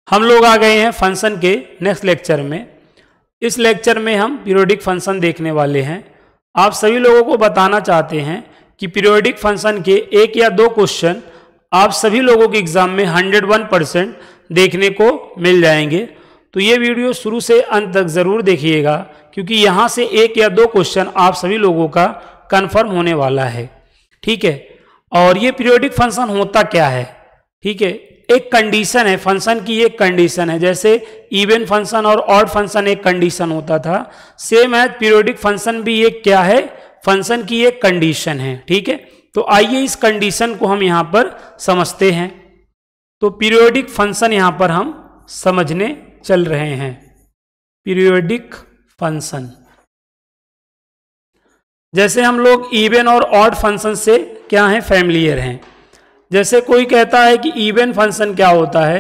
हम लोग आ गए हैं फंक्शन के नेक्स्ट लेक्चर में। इस लेक्चर में हम पीरियोडिक फंक्शन देखने वाले हैं। आप सभी लोगों को बताना चाहते हैं कि पीरियोडिक फंक्शन के एक या दो क्वेश्चन आप सभी लोगों के एग्जाम में 101% देखने को मिल जाएंगे। तो ये वीडियो शुरू से अंत तक ज़रूर देखिएगा, क्योंकि यहाँ से एक या दो क्वेश्चन आप सभी लोगों का कंफर्म होने वाला है। ठीक है, और ये पीरियोडिक फंक्शन होता क्या है? ठीक है, एक कंडीशन है, फंक्शन की एक कंडीशन है। जैसे इवन फंक्शन और ऑड फंक्शन एक कंडीशन होता था, सेम एज पीरियोडिक फंक्शन भी एक क्या है, फंक्शन की एक कंडीशन है। ठीक है, तो आइए इस कंडीशन को हम यहाँ पर समझते हैं। तो पीरियोडिक फंक्शन यहाँ पर हम समझने चल रहे हैं। पीरियोडिक फंक्शन, जैसे हम लोग इवन और ऑड फंक्शन से क्या है, फैमिलियर हैं। जैसे कोई कहता है कि इवन फंक्शन क्या होता है,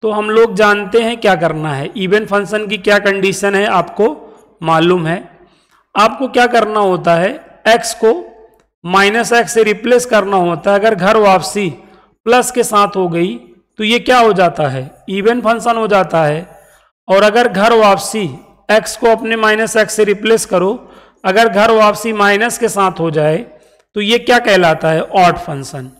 तो हम लोग जानते हैं क्या करना है। इवन फंक्शन की क्या कंडीशन है आपको मालूम है। आपको क्या करना होता है, x को -x से रिप्लेस करना होता है। अगर घर वापसी प्लस के साथ हो गई तो ये क्या हो जाता है, इवन फंक्शन हो जाता है। और अगर घर वापसी x को अपने -x से रिप्लेस करो, अगर घर वापसी माइनस के साथ हो जाए तो ये क्या कहलाता है, ऑड फंक्शन।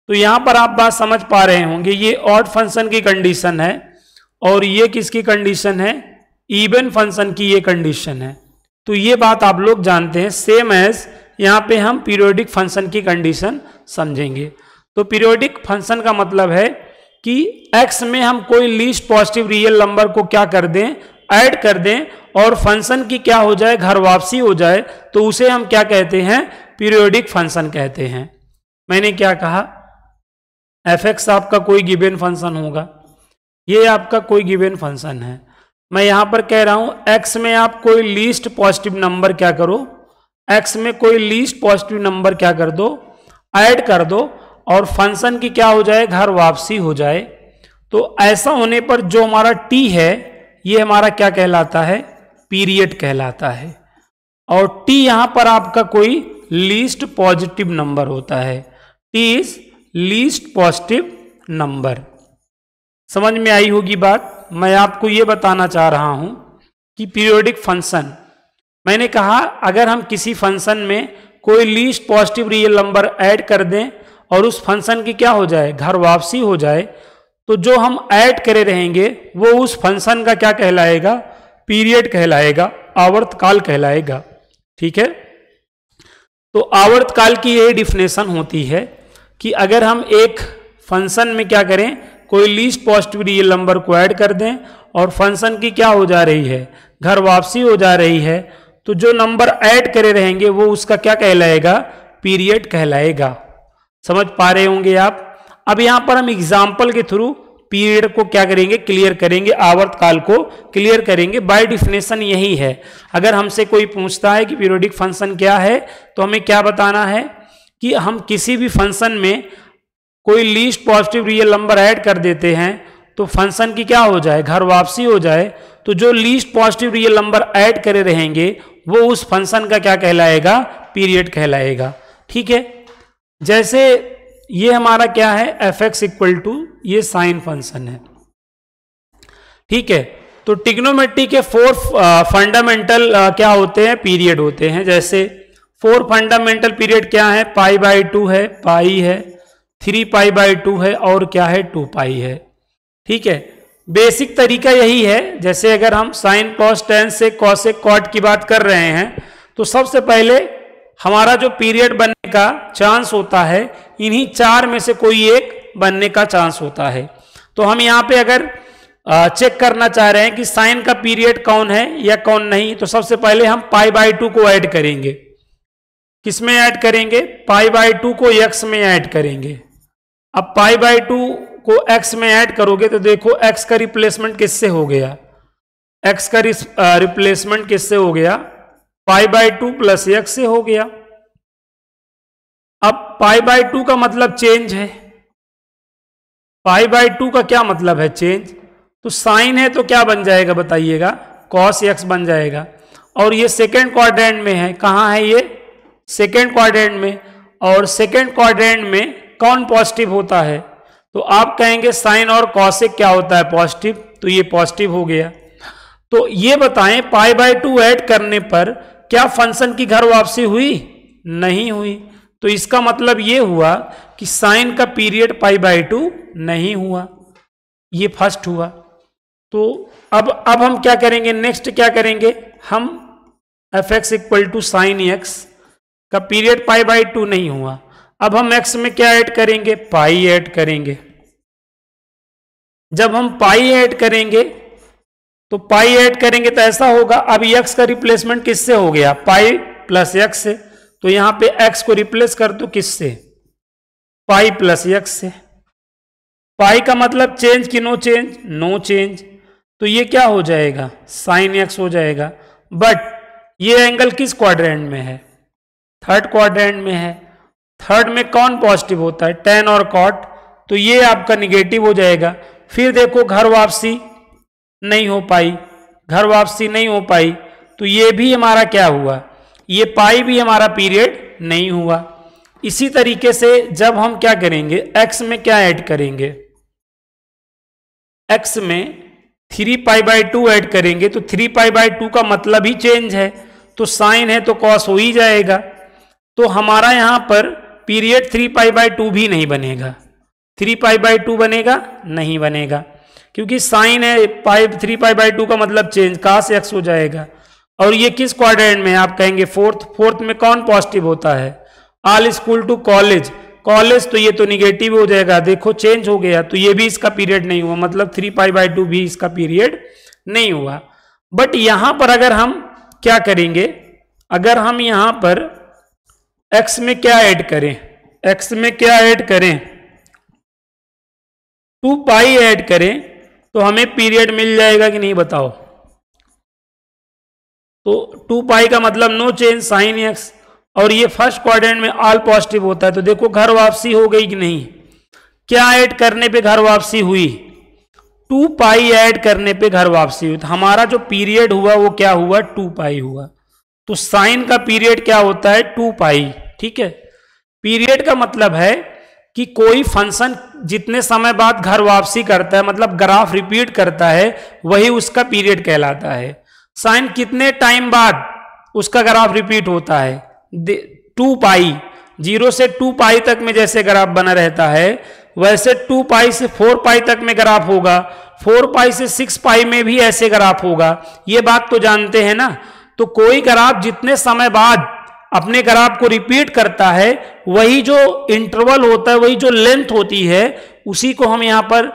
तो यहां पर आप बात समझ पा रहे होंगे, ये ऑड फंक्शन की कंडीशन है और ये किसकी कंडीशन है, इवन फंक्शन की ये कंडीशन है। तो ये बात आप लोग जानते हैं। सेम एज यहां पे हम पीरियोडिक फंक्शन की कंडीशन समझेंगे। तो पीरियोडिक फंक्शन का मतलब है कि x में हम कोई लीस्ट पॉजिटिव रियल नंबर को क्या कर दें, ऐड कर दें, और फंक्शन की क्या हो जाए, घर वापसी हो जाए, तो उसे हम क्या कहते हैं, पीरियोडिक फंक्शन कहते हैं। मैंने क्या कहा, f(x) आपका कोई गिवन फंक्शन होगा, ये आपका कोई गिवन फंक्शन है। मैं यहां पर कह रहा हूं x में आप कोई लीस्ट पॉजिटिव नंबर क्या करो, x में कोई लीस्ट पॉजिटिव नंबर क्या कर दो, ऐड कर दो, और फंक्शन की क्या हो जाए, घर वापसी हो जाए। तो ऐसा होने पर जो हमारा t है, ये हमारा क्या कहलाता है, पीरियड कहलाता है। और t यहां पर आपका कोई लीस्ट पॉजिटिव नंबर होता है। t is least positive number. समझ में आई होगी बात। मैं आपको ये बताना चाह रहा हूं कि पीरियोडिक फंक्शन, मैंने कहा अगर हम किसी फंक्शन में कोई least positive real number add कर दें और उस फंक्शन की क्या हो जाए, घर वापसी हो जाए, तो जो हम ऐड करे रहेंगे वो उस फंक्शन का क्या कहलाएगा, पीरियड कहलाएगा, आवर्तकाल कहलाएगा। ठीक है, तो आवर्तकाल की यही डिफिनेशन होती है कि अगर हम एक फंक्शन में क्या करें, कोई लीस्ट पॉजिटिव रियल नंबर को ऐड कर दें और फंक्शन की क्या हो जा रही है, घर वापसी हो जा रही है, तो जो नंबर ऐड करे रहेंगे वो उसका क्या कहलाएगा, पीरियड कहलाएगा। समझ पा रहे होंगे आप। अब यहां पर हम एग्जाम्पल के थ्रू पीरियड को क्या करेंगे, क्लियर करेंगे, आवर्तकाल को क्लियर करेंगे। बाय डिफिनेशन यही है। अगर हमसे कोई पूछता है कि पीरियोडिक फंक्शन क्या है, तो हमें क्या बताना है कि हम किसी भी फंक्शन में कोई least positive real number add कर देते हैं तो फंक्शन की क्या हो जाए, घर वापसी हो जाए, तो जो least positive real number add करे रहेंगे वो उस फंक्शन का क्या कहलाएगा, पीरियड कहलाएगा। ठीक है, जैसे ये हमारा क्या है, f(x) इक्वल टू ये साइन फंक्शन है। ठीक है, तो ट्रिग्नोमेट्री के 4 फंडामेंटल क्या होते हैं, पीरियड होते हैं। जैसे 4 फंडामेंटल पीरियड क्या है, π/2 है, पाई है, 3π/2 है, और क्या है, 2π है। ठीक है, बेसिक तरीका यही है। जैसे अगर हम साइन कॉस टेन से कॉसेक कॉट की बात कर रहे हैं, तो सबसे पहले हमारा जो पीरियड बनने का चांस होता है, इन्हीं 4 में से कोई एक बनने का चांस होता है। तो हम यहाँ पे अगर चेक करना चाह रहे हैं कि साइन का पीरियड कौन है या कौन नहीं, तो सबसे पहले हम π/2 को ऐड करेंगे। किसमें ऐड करेंगे, π/2 को x में ऐड करेंगे। अब π/2 को x में ऐड करोगे तो देखो x का रिप्लेसमेंट किससे हो गया, x का रिप्लेसमेंट किससे हो गया, π/2 प्लस x से हो गया। अब π/2 का मतलब चेंज है, π/2 का क्या मतलब है, चेंज। तो साइन है तो क्या बन जाएगा बताइएगा, cos x बन जाएगा। और ये सेकेंड क्वाड्रेंट में है, कहाँ है ये, सेकेंड क्वाड्रेंट में। और सेकेंड क्वाड्रेंट में कौन पॉजिटिव होता है, तो आप कहेंगे साइन और कॉसेक क्या होता है, पॉजिटिव, तो ये पॉजिटिव हो गया। तो ये बताएं π/2 ऐड करने पर क्या फंक्शन की घर वापसी हुई? नहीं हुई। तो इसका मतलब ये हुआ कि साइन का पीरियड π/2 नहीं हुआ, ये फर्स्ट हुआ। तो अब हम क्या करेंगे, नेक्स्ट क्या करेंगे, हम fx equal to sine x का पीरियड π/2 नहीं हुआ। अब हम x में क्या ऐड करेंगे, पाई ऐड करेंगे। जब हम पाई ऐड करेंगे तो ऐसा होगा, अब x का रिप्लेसमेंट किससे हो गया, पाई प्लस x से। तो यहां पे x को रिप्लेस कर दो किससे, पाई प्लस x से। पाई का मतलब चेंज कि नो चेंज, नो चेंज। तो ये क्या हो जाएगा, साइन x हो जाएगा। बट ये एंगल किस क्वाड्रेंट में है, थर्ड क्वाड्रेंट में है। थर्ड में कौन पॉजिटिव होता है, टेन और कॉट, तो ये आपका निगेटिव हो जाएगा। फिर देखो घर वापसी नहीं हो पाई, घर वापसी नहीं हो पाई, तो ये भी हमारा क्या हुआ, ये पाई भी हमारा पीरियड नहीं हुआ। इसी तरीके से जब हम क्या करेंगे, x में क्या ऐड करेंगे, x में 3π/2 ऐड करेंगे, तो 3π/2 का मतलब ही चेंज है, तो साइन है तो कॉस हो ही जाएगा। तो हमारा यहां पर पीरियड 3π/2 भी नहीं बनेगा। 3π/2 बनेगा, नहीं बनेगा, क्योंकि साइन है 3π/2 का मतलब चेंज, cos x हो जाएगा। और ये किस क्वाड्रेंट में है, आप कहेंगे फोर्थ में कौन पॉजिटिव होता है, ऑल इक्वल टू कॉलेज, तो ये तो निगेटिव हो जाएगा, देखो चेंज हो गया, तो ये भी इसका पीरियड नहीं हुआ, मतलब 3π/2 भी इसका पीरियड नहीं हुआ। बट यहां पर अगर हम क्या करेंगे, अगर हम यहां पर x में क्या ऐड करें, x में क्या ऐड करें, 2π ऐड करें, तो हमें पीरियड मिल जाएगा कि नहीं बताओ। तो 2π का मतलब नो चेंज साइन x, और ये फर्स्ट क्वाड्रेंट में ऑल पॉजिटिव होता है, तो देखो घर वापसी हो गई कि नहीं, क्या ऐड करने पे घर वापसी हुई, 2π ऐड करने पे घर वापसी हुई। तो हमारा जो पीरियड हुआ वो क्या हुआ, 2π हुआ। तो साइन का पीरियड क्या होता है, 2π, ठीक है। पीरियड का मतलब है कि कोई फंक्शन जितने समय बाद घर वापसी करता है, मतलब ग्राफ रिपीट करता है, वही उसका पीरियड कहलाता है। साइन कितने टाइम बाद उसका ग्राफ रिपीट होता है, 2π, 0 से 2π तक में जैसे ग्राफ बना रहता है, वैसे 2π से 4π तक में ग्राफ होगा, 4π से 6π में भी ऐसे ग्राफ होगा। ये बात तो जानते हैं ना। तो कोई ग्राफ जितने समय बाद अपने ग्राफ को रिपीट करता है, वही जो इंटरवल होता है, वही जो लेंथ होती है, उसी को हम यहां पर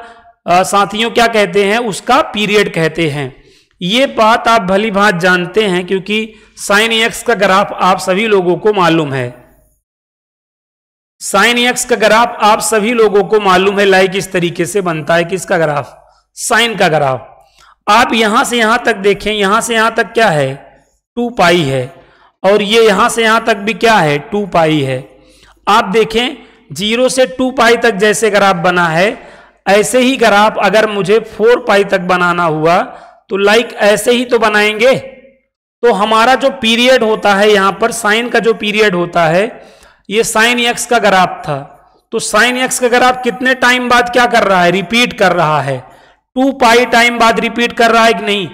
साथियों क्या कहते हैं, उसका पीरियड कहते हैं। ये बात आप भली भांति जानते हैं, क्योंकि साइन x का ग्राफ आप सभी लोगों को मालूम है। साइन x का ग्राफ आप सभी लोगों को मालूम है, लाइक इस तरीके से बनता है, किसका ग्राफ, साइन का ग्राफ। आप यहां से यहां तक देखें, यहां से यहां तक क्या है, 2π है, और ये यहां से यहां तक भी क्या है, 2π है। आप देखें 0 से 2π तक जैसे ग्राफ बना है, ऐसे ही ग्राफ अगर मुझे 4π तक बनाना हुआ तो लाइक ऐसे ही तो बनाएंगे। तो हमारा जो पीरियड होता है यहां पर, साइन का जो पीरियड होता है, ये साइन x का ग्राफ था। तो साइन x का ग्राफ कितने टाइम बाद क्या कर रहा है, रिपीट कर रहा है, 2π टाइम बाद रिपीट कर रहा है कि नहीं,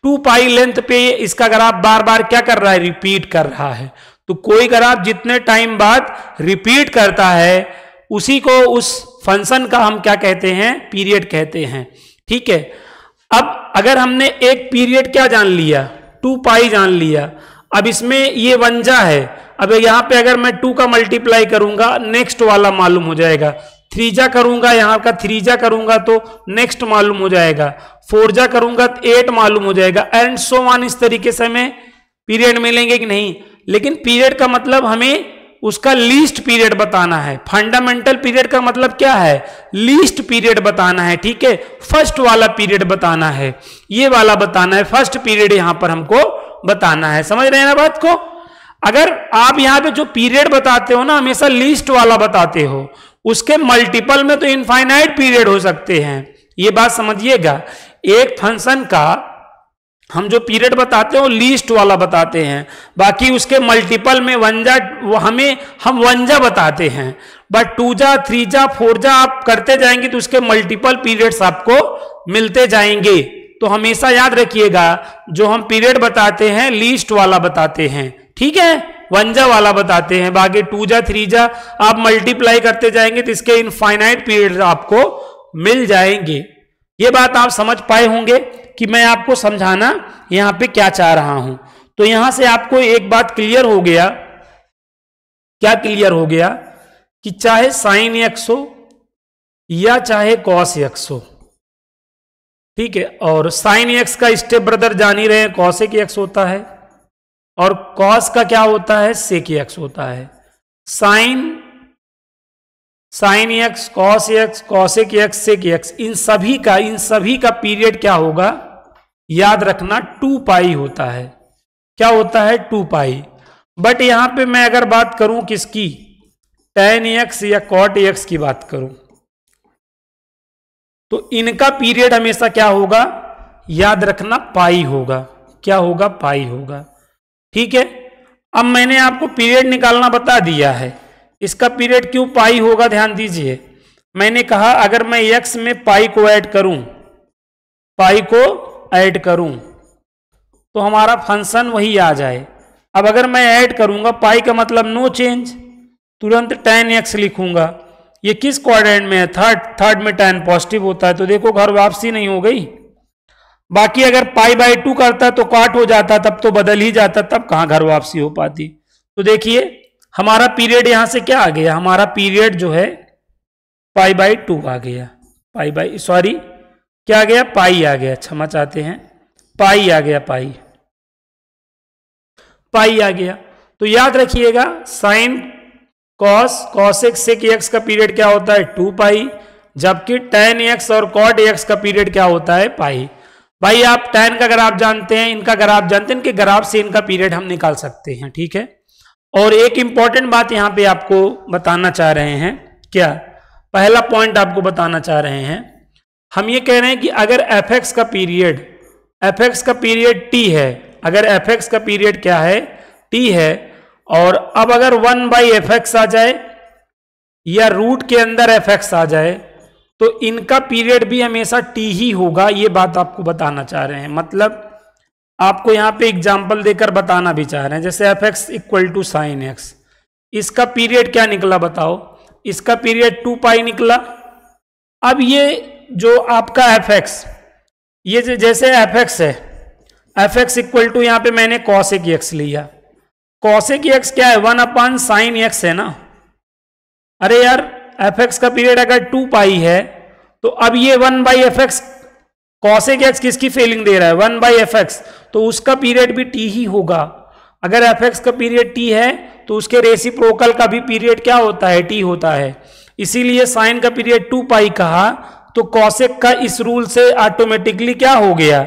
2π लेंथ पे इसका ग्राफ बार बार क्या कर रहा है, रिपीट कर रहा है। तो कोई ग्राफ जितने टाइम बाद रिपीट करता है, उसी को, उस फंक्शन का हम क्या कहते हैं, पीरियड कहते हैं, ठीक है। अब अगर हमने एक पीरियड क्या जान लिया, 2π जान लिया, अब इसमें ये वंजा है, अब यहां पे अगर मैं 2 का मल्टीप्लाई करूंगा, नेक्स्ट वाला मालूम हो जाएगा, 3 जा करूंगा, यहां का 3 जा करूंगा तो नेक्स्ट मालूम हो जाएगा, 4 जा करूंगा तो 8 मालूम हो जाएगा, एंड सो ऑन। इस तरीके से हमें पीरियड मिलेंगे कि नहीं। लेकिन पीरियड का मतलब हमें उसका लीस्ट पीरियड बताना है। फंडामेंटल पीरियड का मतलब क्या है, लीस्ट पीरियड बताना है, ठीक है। फर्स्ट वाला पीरियड बताना है, ये वाला बताना है, फर्स्ट पीरियड यहां पर हमको बताना है। समझ रहे हैं ना बात को। अगर आप यहां पे जो पीरियड बताते हो ना, हमेशा लीस्ट वाला बताते हो, उसके मल्टीपल में तो इनफाइनाइट पीरियड हो सकते हैं, ये बात समझिएगा। एक फंक्शन का हम जो पीरियड बताते हैं वो लीस्ट वाला बताते हैं, बाकी उसके मल्टीपल में वनजा हम वनजा बताते हैं। बट 2जा 3जा 4जा आप करते जाएंगे तो उसके मल्टीपल पीरियड्स आपको मिलते जाएंगे। तो हमेशा याद रखिएगा जो हम पीरियड बताते हैं लीस्ट वाला बताते हैं, ठीक है, वनजा वाला बताते हैं। बाकी 2जा 3जा आप मल्टीप्लाई करते जाएंगे तो इसके इनफाइनाइट पीरियड आपको मिल जाएंगे। ये बात आप समझ पाए होंगे कि मैं आपको समझाना यहां पे क्या चाह रहा हूं। तो यहां से आपको एक बात क्लियर हो गया, क्या क्लियर हो गया कि चाहे साइन एक्स हो या चाहे कॉस एक्स हो, ठीक है, और साइन एक्स का स्टेप ब्रदर जान ही रहे हैं कॉसेक एक्स होता है, और कॉस का क्या होता है, सेक एक्स होता है। Sine x, cosec x, sec x, इन सभी का पीरियड क्या होगा, याद रखना 2 पाई होता है। क्या होता है, 2 पाई। बट यहां पे मैं अगर बात करूं किसकी, tan एक्स या cot एक्स की बात करूं, तो इनका पीरियड हमेशा क्या होगा, याद रखना पाई होगा। क्या होगा, पाई होगा, ठीक है। अब मैंने आपको पीरियड निकालना बता दिया है, इसका पीरियड क्यों पाई होगा, ध्यान दीजिए। मैंने कहा अगर मैं x में पाई को ऐड करूं तो हमारा फंक्शन वही आ जाए। अब अगर मैं ऐड करूंगा पाई का मतलब नो चेंज, तुरंत tan x लिखूंगा। ये किस क्वाड्रेंट में है, थर्ड में tan पॉजिटिव होता है, तो देखो घर वापसी नहीं हो गई। बाकी अगर π/2 करता तो काट हो जाता, तब तो बदल ही जाता, तब कहां घर वापसी हो पाती। तो देखिए हमारा पीरियड यहां से क्या आ गया, हमारा पीरियड जो है π/2 आ गया, क्या आ गया, पाई आ गया, क्षमा चाहते हैं, पाई आ गया, पाई आ गया। तो याद रखिएगा साइन कॉसेक सेक एक्स का पीरियड क्या होता है, 2 पाई, जबकि tan एक्स और cot एक्स का पीरियड क्या होता है, पाई। भाई आप tan का ग्राफ जानते हैं, इनका ग्राफ जानते हैं, इनके ग्राफ से इनका पीरियड हम निकाल सकते हैं, ठीक है। और एक इंपॉर्टेंट बात यहां पे आपको बताना चाह रहे हैं, क्या, पहला पॉइंट आपको बताना चाह रहे हैं, हम ये कह रहे हैं कि अगर fx का पीरियड t है, अगर fx का पीरियड क्या है, t है, और अब अगर 1/fx आ जाए या रूट के अंदर fx आ जाए तो इनका पीरियड भी हमेशा t ही होगा। ये बात आपको बताना चाह रहे हैं, मतलब आपको यहां पे एग्जांपल देकर बताना भी चाह रहे हैं। जैसे fx equal to sine x, इसका पीरियड क्या निकला बताओ, इसका पीरियड 2 पाई निकला। अब ये जो आपका fx, ये जैसे fx है, fx इक्वल टू यहां पे मैंने कॉसेक एक्स लिया, कॉसेक एक्स क्या है, 1/sin एक्स है ना। अरे यार fx का पीरियड अगर 2 पाई है तो अब ये 1/fx, कॉसेक एक्स किसकी फीलिंग दे रहा है, 1/fx, तो उसका पीरियड भी t ही होगा। अगर fx का पीरियड t है तो उसके रेसिप्रोकल का भी पीरियड क्या होता है, t होता है। इसीलिए साइन का पीरियड 2 पाई कहा, तो कॉसेक का इस रूल से ऑटोमेटिकली क्या हो गया,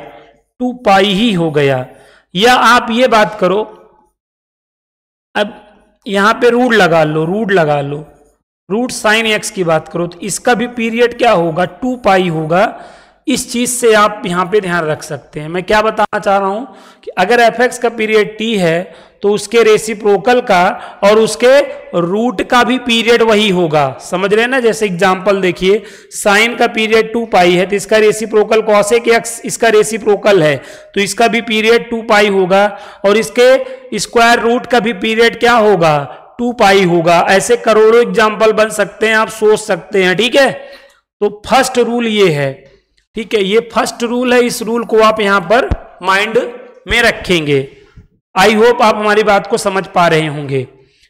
2 पाई ही हो गया। या आप ये बात करो, अब यहां पे रूट लगा लो, रूट साइन एक्स की बात करो तो इसका भी पीरियड क्या होगा, 2 पाई होगा। इस चीज से आप यहां पे ध्यान रख सकते हैं। मैं क्या बताना चाह रहा हूं कि अगर fx का पीरियड t है तो उसके रेसिप्रोकल का और उसके रूट का भी पीरियड वही होगा, समझ रहे हैं ना। जैसे एग्जांपल देखिए, साइन का पीरियड 2 पाई है तो इसका रेसिप्रोकल कॉसेक एक्स इसका रेसिप्रोकल है, तो इसका भी पीरियड 2 पाई होगा, और इसके स्क्वायर रूट का भी पीरियड क्या होगा, 2 पाई होगा। ऐसे करोड़ों एग्जाम्पल बन सकते हैं, आप सोच सकते हैं, ठीक है। तो फर्स्ट रूल ये है, ठीक है, ये फर्स्ट रूल है, इस रूल को आप यहां पर माइंड में रखेंगे। आई होप आप हमारी बात को समझ पा रहे होंगे,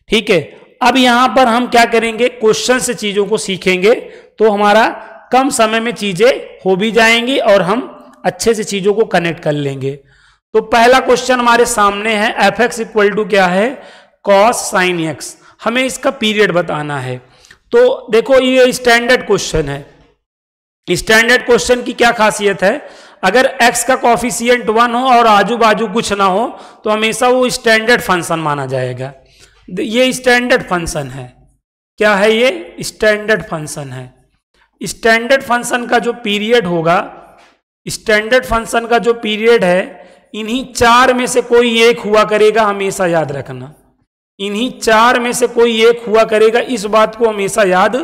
ठीक है। अब यहां पर हम क्या करेंगे, क्वेश्चन से चीजों को सीखेंगे, तो हमारा कम समय में चीजें हो भी जाएंगी और हम अच्छे से चीजों को कनेक्ट कर लेंगे। तो पहला क्वेश्चन हमारे सामने है, fx इक्वल टू क्या है, cos sin x, हमें इसका पीरियड बताना है। तो देखो ये स्टैंडर्ड क्वेश्चन है। स्टैंडर्ड क्वेश्चन की क्या खासियत है, अगर x का कॉफिशिएंट 1 हो और आजू बाजू कुछ ना हो तो हमेशा वो स्टैंडर्ड फंक्शन माना जाएगा। ये स्टैंडर्ड फंक्शन है, क्या है, ये स्टैंडर्ड फंक्शन है। स्टैंडर्ड फंक्शन का जो पीरियड होगा, स्टैंडर्ड फंक्शन का जो पीरियड है, इन्हीं चार में से कोई एक हुआ करेगा, हमेशा याद रखना। इन्हीं चार में से कोई एक हुआ करेगा, इस बात को हमेशा याद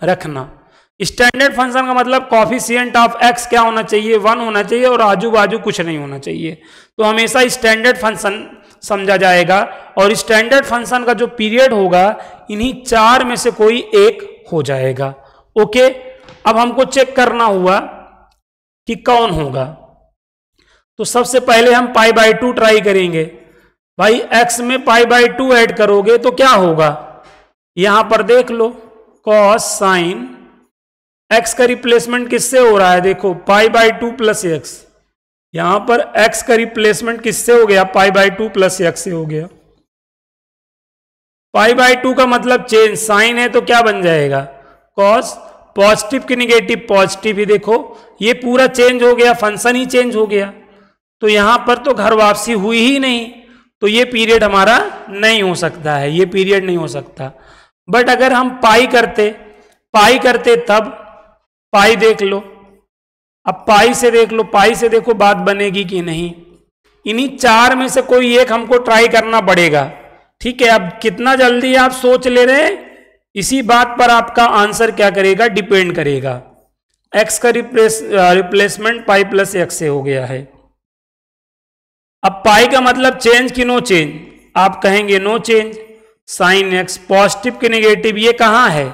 रखना। स्टैंडर्ड फंक्शन का मतलब कॉफिशिएंट ऑफ एक्स क्या होना चाहिए, 1 होना चाहिए और आजू बाजू कुछ नहीं होना चाहिए। तो हमेशा स्टैंडर्ड फंक्शन समझा जाएगा और स्टैंडर्ड फंक्शन का जो पीरियड होगा इन्हीं चार में से कोई एक हो जाएगा। ओके, अब हमको चेक करना हुआ कि कौन होगा। तो सबसे पहले हम π/2 ट्राई करेंगे। भाई x में π/2 ऐड करोगे तो क्या होगा, यहां पर देख लो cos sin x का रिप्लेसमेंट किससे हो रहा है, देखो π/2 प्लस x। यहां पर x का रिप्लेसमेंट किससे हो गया, π/2 प्लस x से हो गया। π/2 का मतलब चेंज, साइन है तो क्या बन जाएगा cos, पॉजिटिव की निगेटिव पॉजिटिव ही, देखो ये पूरा चेंज हो गया, फंक्शन ही चेंज हो गया। तो यहां पर तो घर वापसी हुई ही नहीं, तो ये पीरियड हमारा नहीं हो सकता है, ये पीरियड नहीं हो सकता। बट अगर हम पाई करते तब पाई देख लो, अब पाई से देख लो, पाई से देखो बात बनेगी कि नहीं। इन्हीं चार में से कोई एक हमको ट्राई करना पड़ेगा। ठीक है, अब कितना जल्दी आप सोच ले रहे हैं, इसी बात पर आपका आंसर क्या करेगा, डिपेंड करेगा। x का रिप्लेसमेंट पाई प्लस एक्स से हो गया है। अब पाई का मतलब चेंज कि नो चेंज, आप कहेंगे no change. Sine x positive की निगेटिव, ये कहां है,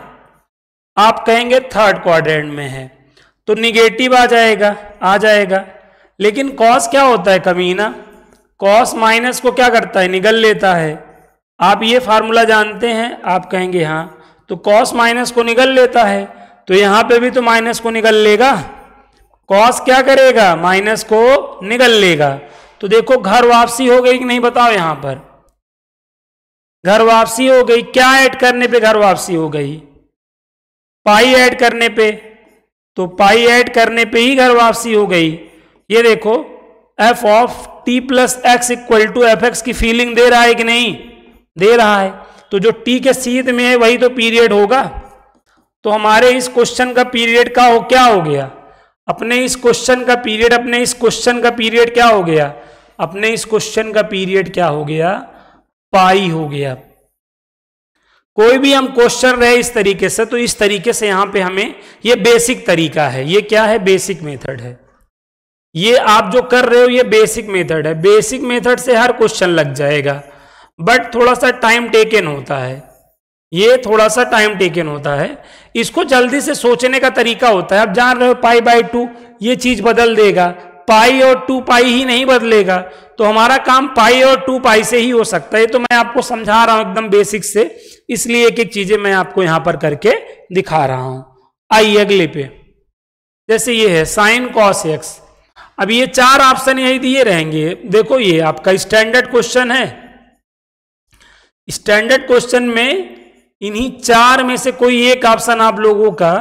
आप कहेंगे थर्ड क्वाड्रेंट में है, तो निगेटिव आ जाएगा। लेकिन कॉस क्या होता है कमीना, कॉस माइनस को क्या करता है, निगल लेता है। आप ये फार्मूला जानते हैं, आप कहेंगे हाँ, तो कॉस माइनस को निगल लेता है, तो यहां पे भी तो माइनस को निगल लेगा। कॉस क्या करेगा, माइनस को निगल लेगा। तो देखो घर वापसी हो गई कि नहीं, बताओ। यहां पर घर वापसी हो गई, क्या ऐड करने पे घर वापसी हो गई, पाई ऐड करने पे, तो पाई ऐड करने पे ही घर वापसी हो गई। ये देखो f of t plus x equal to f x की फीलिंग दे रहा है कि नहीं, दे रहा है। तो जो t के सीध में है वही तो पीरियड होगा। तो हमारे इस क्वेश्चन का पीरियड का क्या हो गया, अपने इस क्वेश्चन का पीरियड क्या हो गया, अपने इस क्वेश्चन का पीरियड क्या हो गया, पाई हो गया। कोई भी हम क्वेश्चन रहे इस तरीके से, तो इस तरीके से यहां पे हमें, ये बेसिक तरीका है, ये क्या है, बेसिक मेथड है। ये आप जो कर रहे हो ये बेसिक मेथड है। बेसिक मेथड से हर क्वेश्चन लग जाएगा, बट थोड़ा सा टाइम टेकन होता है, ये थोड़ा सा टाइम टेकन होता है। इसको जल्दी से सोचने का तरीका होता है। आप जान रहे हो π/2 ये चीज बदल देगा, पाई और 2 पाई ही नहीं बदलेगा। तो हमारा काम पाई और 2 पाई से ही हो सकता है। तो मैं आपको समझा रहा हूं एकदम बेसिक से, इसलिए एक एक चीजें मैं आपको यहां पर करके दिखा रहा हूं। आइए अगले पे, जैसे ये है साइन कॉस एक्स। अब ये चार ऑप्शन यही दिए रहेंगे। देखो ये आपका स्टैंडर्ड क्वेश्चन है, स्टैंडर्ड क्वेश्चन में इन्हीं चार में से कोई एक ऑप्शन आप लोगों का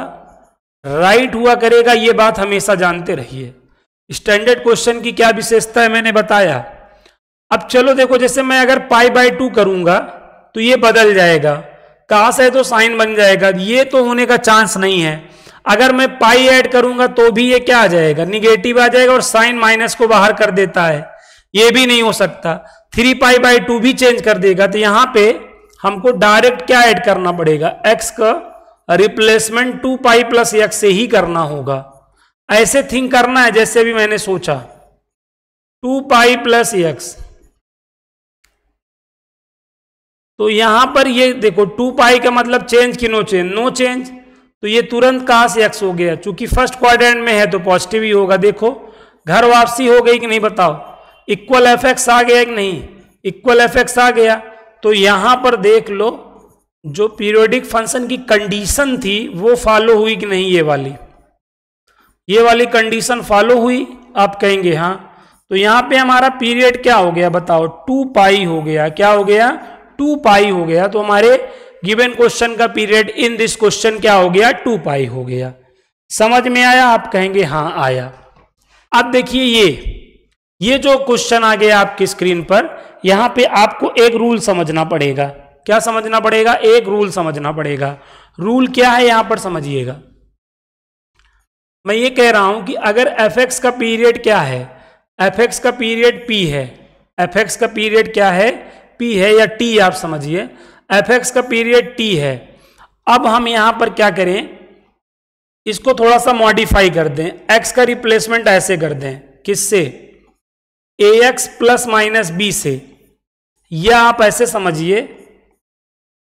राइट हुआ करेगा, ये बात हमेशा जानते रहिए। स्टैंडर्ड क्वेश्चन की क्या विशेषता है मैंने बताया। अब चलो देखो, जैसे मैं अगर π/2 करूंगा तो ये बदल जाएगा, काश है तो साइन बन जाएगा, ये तो होने का चांस नहीं है। अगर मैं पाई ऐड करूंगा तो भी ये क्या आ जाएगा, निगेटिव आ जाएगा, और साइन माइनस को बाहर कर देता है, ये भी नहीं हो सकता। 3π/2 भी चेंज कर देगा। तो यहां पे हमको डायरेक्ट क्या ऐड करना पड़ेगा, x का रिप्लेसमेंट 2 पाई प्लस एक्स से ही करना होगा। ऐसे थिंक करना है जैसे भी मैंने सोचा, 2 पाई प्लस एक्स। तो यहां पर ये देखो 2 पाई का मतलब चेंज की नो चेंज, नो चेंज, तो ये तुरंत कहां से एक्स हो गया, चूंकि फर्स्ट क्वाड्रेंट में है तो पॉजिटिव ही होगा। देखो घर वापसी हो गई कि नहीं, बताओ। इक्वल एफ एक्स आ गया कि नहीं, इक्वल एफ एक्स आ गया। तो यहां पर देख लो जो पीरियोडिक फंक्शन की कंडीशन थी वो फॉलो हुई कि नहीं, ये वाली कंडीशन फॉलो हुई, आप कहेंगे हाँ। तो यहां पे हमारा पीरियड क्या हो गया बताओ, 2 पाई हो गया। क्या हो गया, 2 पाई हो गया। तो हमारे गिवन क्वेश्चन का पीरियड इन दिस क्वेश्चन क्या हो गया, 2 पाई हो गया। समझ में आया, आप कहेंगे हाँ आया। अब देखिए ये जो क्वेश्चन आ गया आपकी स्क्रीन पर, यहां पे आपको एक रूल समझना पड़ेगा। क्या समझना पड़ेगा, एक रूल समझना पड़ेगा। रूल क्या है यहां पर समझिएगा। मैं ये कह रहा हूं कि अगर एफ एक्स का पीरियड क्या है, एफ एक्स का पीरियड पी है, एफ एक्स का पीरियड क्या है, पी है या टी आप समझिए, एफ एक्स का पीरियड टी है। अब हम यहां पर क्या करें, इसको थोड़ा सा मॉडिफाई कर दें, एक्स का रिप्लेसमेंट ऐसे कर दें, किससे, ए एक्स प्लस माइनस बी से, या आप ऐसे समझिए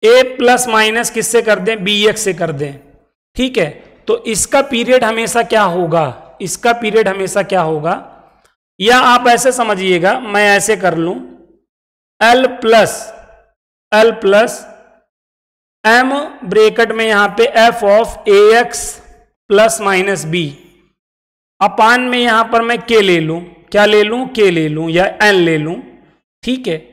ए प्लस माइनस किससे कर दें, बी एक्स से कर दें, ठीक है। तो इसका पीरियड हमेशा क्या होगा, इसका पीरियड हमेशा क्या होगा, या आप ऐसे समझिएगा, मैं ऐसे कर लूं, एल प्लस एम ब्रैकेट में यहां पे f of a x plus minus b, upon में यहां पर मैं के ले लूं, क्या ले लूं, के ले लूं या एन ले लूं, ठीक है।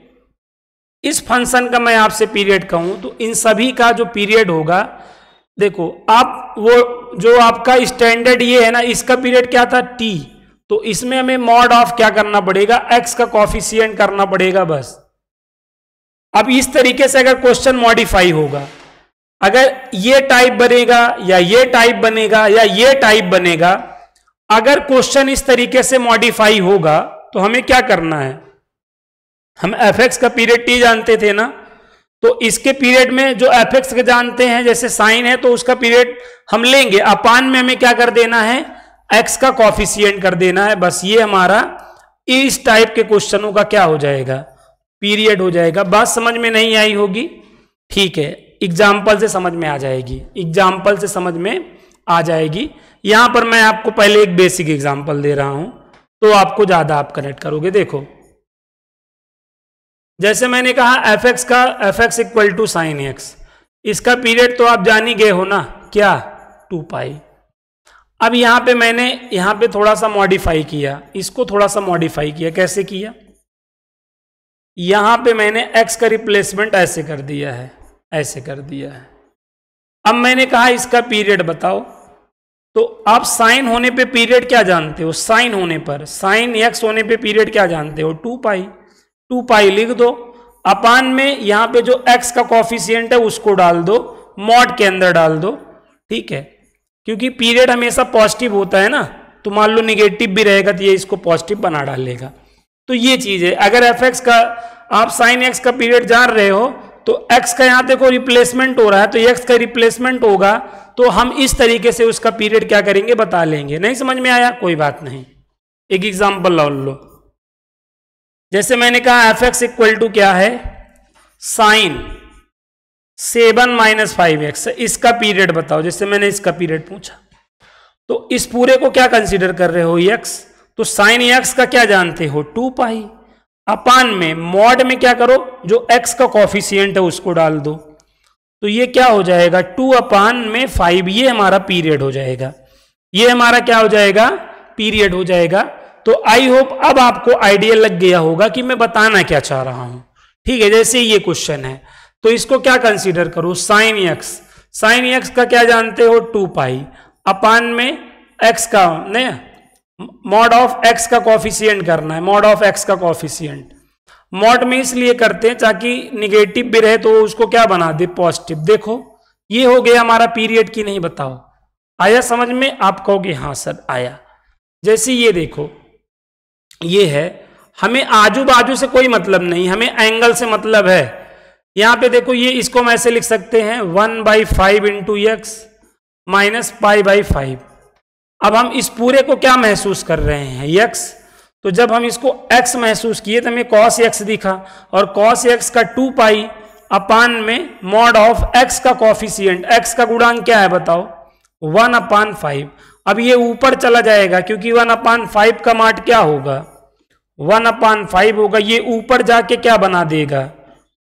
इस फंक्शन का मैं आपसे पीरियड कहूं तो इन सभी का जो पीरियड होगा, देखो आप वो जो आपका स्टैंडर्ड ये है ना, इसका पीरियड क्या था, टी, तो इसमें हमें मॉड ऑफ क्या करना पड़ेगा, एक्स का कॉफिशिएंट करना पड़ेगा बस। अब इस तरीके से अगर क्वेश्चन मॉडिफाई होगा, अगर ये टाइप बनेगा या ये टाइप बनेगा या ये टाइप बनेगा, अगर क्वेश्चन इस तरीके से मॉडिफाई होगा तो हमें क्या करना है, हम एफ एक्स का पीरियड टी जानते थे ना, तो इसके पीरियड में जो एफ एक्स के जानते हैं, जैसे साइन है तो उसका पीरियड हम लेंगे, अपान में हमें क्या कर देना है, एक्स का कॉफिशिएंट कर देना है, बस ये हमारा इस टाइप के क्वेश्चनों का क्या हो जाएगा, पीरियड हो जाएगा। बात समझ में नहीं आई होगी, ठीक है, एग्जाम्पल से समझ में आ जाएगी, एग्जाम्पल से समझ में आ जाएगी। यहां पर मैं आपको पहले एक बेसिक एग्जाम्पल दे रहा हूं तो आपको ज्यादा आप कनेक्ट करोगे। देखो जैसे मैंने कहा f x equal to sine x, इसका पीरियड तो आप जान ही गए हो ना, क्या, 2 पाई। अब यहां पे मैंने यहां पे थोड़ा सा मॉडिफाई किया, इसको थोड़ा सा मॉडिफाई किया, कैसे किया, यहां पे मैंने एक्स का रिप्लेसमेंट ऐसे कर दिया है, ऐसे कर दिया है। अब मैंने कहा इसका पीरियड बताओ, तो आप साइन होने पे पीरियड क्या जानते हो, साइन होने पर, साइन एक्स होने पे पीरियड क्या जानते हो, 2 पाई, 2 पाई लिख दो, अपान में यहां पे जो एक्स का कॉफिशिएंट है उसको डाल दो, मॉड के अंदर डाल दो, ठीक है, क्योंकि पीरियड हमेशा पॉजिटिव होता है ना, तो मान लो निगेटिव भी रहेगा तो ये इसको पॉजिटिव बना डालेगा। तो ये चीज है, अगर एफ एक्स का आप साइन एक्स का पीरियड जान रहे हो तो एक्स का यहां देखो रिप्लेसमेंट हो रहा है, तो एक्स का रिप्लेसमेंट होगा तो हम इस तरीके से उसका पीरियड क्या करेंगे, बता लेंगे। नहीं समझ में आया, कोई बात नहीं, एक एग्जांपल लो, जैसे मैंने कहा एफ एक्स इक्वल टू क्या है, साइन 7 माइनस 5x, इसका पीरियड बताओ, जैसे मैंने इसका पीरियड पूछा, तो इस पूरे को क्या कंसीडर कर रहे हो, x, तो साइन x का क्या जानते हो, 2 पाई, अपान में मॉड में क्या करो, जो x का कॉफिशिएंट है उसको डाल दो, तो ये क्या हो जाएगा, 2 अपान में 5, ये हमारा पीरियड हो जाएगा, ये हमारा क्या हो जाएगा, पीरियड हो जाएगा। तो आई होप अब आपको आइडिया लग गया होगा कि मैं बताना क्या चाह रहा हूं, ठीक है। जैसे ये क्वेश्चन है तो इसको क्या कंसीडर करो, साइन एक्स का क्या जानते हो, 2 पाई, अपान में एक्स का नहीं, मॉड ऑफ एक्स का कॉफिशिएंट करना है, मॉड ऑफ एक्स का कॉफिशिएंट, मॉड में इसलिए करते हैं ताकि निगेटिव भी रहे तो उसको क्या बना दे, पॉजिटिव। देखो ये हो गया हमारा पीरियड की नहीं, बताओ आया समझ में, आप कहोगे हाँ सर आया। जैसे ये देखो ये है, हमें आजू बाजू से कोई मतलब नहीं, हमें एंगल से मतलब है। यहां पे देखो ये, इसको हम ऐसे लिख सकते हैं 1/5 इंटू एक्स माइनस π/5। अब हम इस पूरे को क्या महसूस कर रहे हैं, x, तो जब हम इसको x महसूस किए तो हमें cos x दिखा, और cos x का 2 पाई अपान में मॉड ऑफ x का कॉफिशिएंट, x का गुणांक क्या है बताओ, 1/5। अब ये ऊपर चला जाएगा क्योंकि 1/5 का मान क्या होगा, 1/5 होगा, ये ऊपर जाके क्या बना देगा,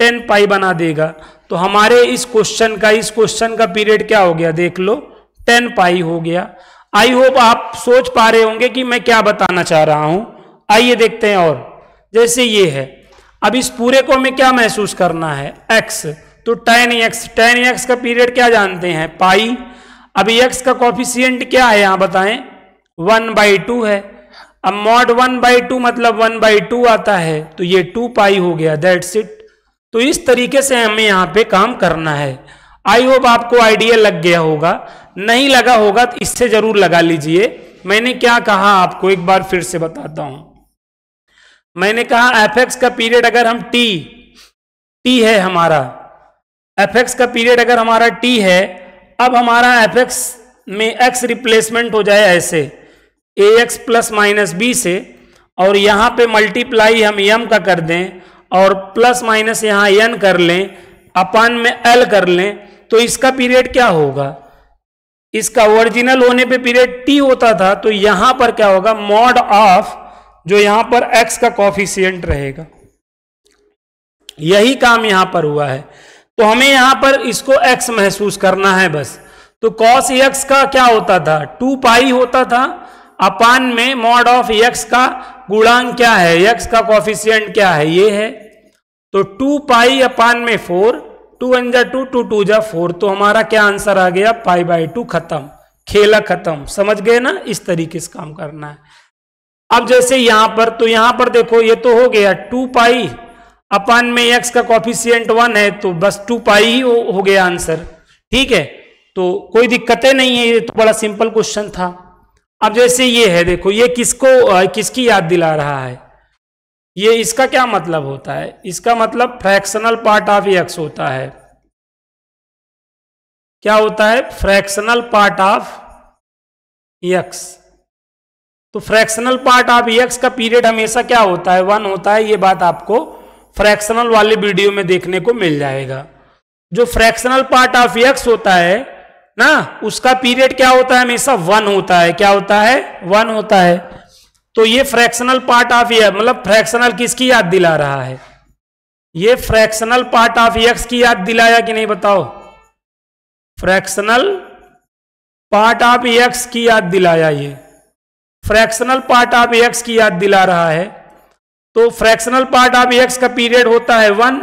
10 पाई बना देगा। तो हमारे इस क्वेश्चन का पीरियड क्या हो गया, देख लो 10 पाई हो गया। आई होप आप सोच पा रहे होंगे कि मैं क्या बताना चाह रहा हूं। आइए देखते हैं, और जैसे ये है, अब इस पूरे को हमें क्या महसूस करना है, x, तो tan x का पीरियड क्या जानते हैं, पाई। अभी x का कॉफिशिएंट क्या है यहां बताएं, 1/2 है। अब मॉड 1/2 मतलब 1/2 आता है, तो ये 2 पाई हो गया, दैट्स इट। तो इस तरीके से हमें यहां पे काम करना है। आई होप आपको आइडिया लग गया होगा, नहीं लगा होगा तो इससे जरूर लगा लीजिए। मैंने क्या कहा आपको एक बार फिर से बताता हूं, मैंने कहा एफ एक्स का पीरियड अगर हम टी है हमारा, एफ एक्स का पीरियड अगर हमारा टी है, अब हमारा एफ एक्स में एक्स रिप्लेसमेंट हो जाए ऐसे ए एक्स प्लस माइनस बी से, और यहाँ पे मल्टीप्लाई हम यम का कर दें और प्लस माइनस यहाँ एन कर लें, अपन में एल कर लें, तो इसका पीरियड क्या होगा? इसका ओरिजिनल होने पे पीरियड टी होता था, तो यहां पर क्या होगा? मॉड ऑफ जो यहां पर एक्स का कॉफिशिएंट रहेगा। यही काम यहां पर हुआ है। तो हमें यहां पर इसको एक्स महसूस करना है बस। तो कॉस एक्स का क्या होता था? 2 पाई होता था, अपान में मॉड ऑफ एक्स का गुणांक क्या है? एक्स का कॉफिशिएंट क्या है? ये है। तो 2 पाई अपान में 4, 2 1 जा 2, 2 2 जा 4, तो हमारा क्या आंसर आ गया? π/2। खत्म, खेला खत्म। समझ गए ना? इस तरीके से काम करना है। अब जैसे यहां पर, तो यहां पर देखो ये तो हो गया 2 पाई अपान में एक्स का कॉफिशिएंट 1 है, तो बस 2 पाई ही हो गया आंसर। ठीक है, तो कोई दिक्कतें नहीं है, ये तो बड़ा सिंपल क्वेश्चन था। अब जैसे ये है, देखो ये किसकी याद दिला रहा है? ये इसका क्या मतलब होता है? इसका मतलब फ्रैक्शनल पार्ट ऑफ एक्स होता है। क्या होता है? Fractional part of x. तो फ्रैक्शनल पार्ट ऑफ एक्स का पीरियड हमेशा क्या होता है? 1 होता है। ये बात आपको फ्रैक्शनल वाले वीडियो में देखने को मिल जाएगा। जो फ्रैक्शनल पार्ट ऑफ एक्स होता है ना, उसका पीरियड क्या होता है? हमेशा 1 होता है। क्या होता है? 1 होता है। तो ये फ्रैक्शनल पार्ट ऑफ एक्स, मतलब फ्रैक्शनल किसकी याद दिला रहा है? ये फ्रैक्शनल पार्ट ऑफ एक्स की याद दिलाया कि नहीं बताओ? फ्रैक्शनल पार्ट ऑफ एक्स की याद दिलाया। ये फ्रैक्शनल पार्ट ऑफ एक्स की याद दिला रहा है। तो फ्रैक्शनल पार्ट ऑफ एक्स का पीरियड होता है 1,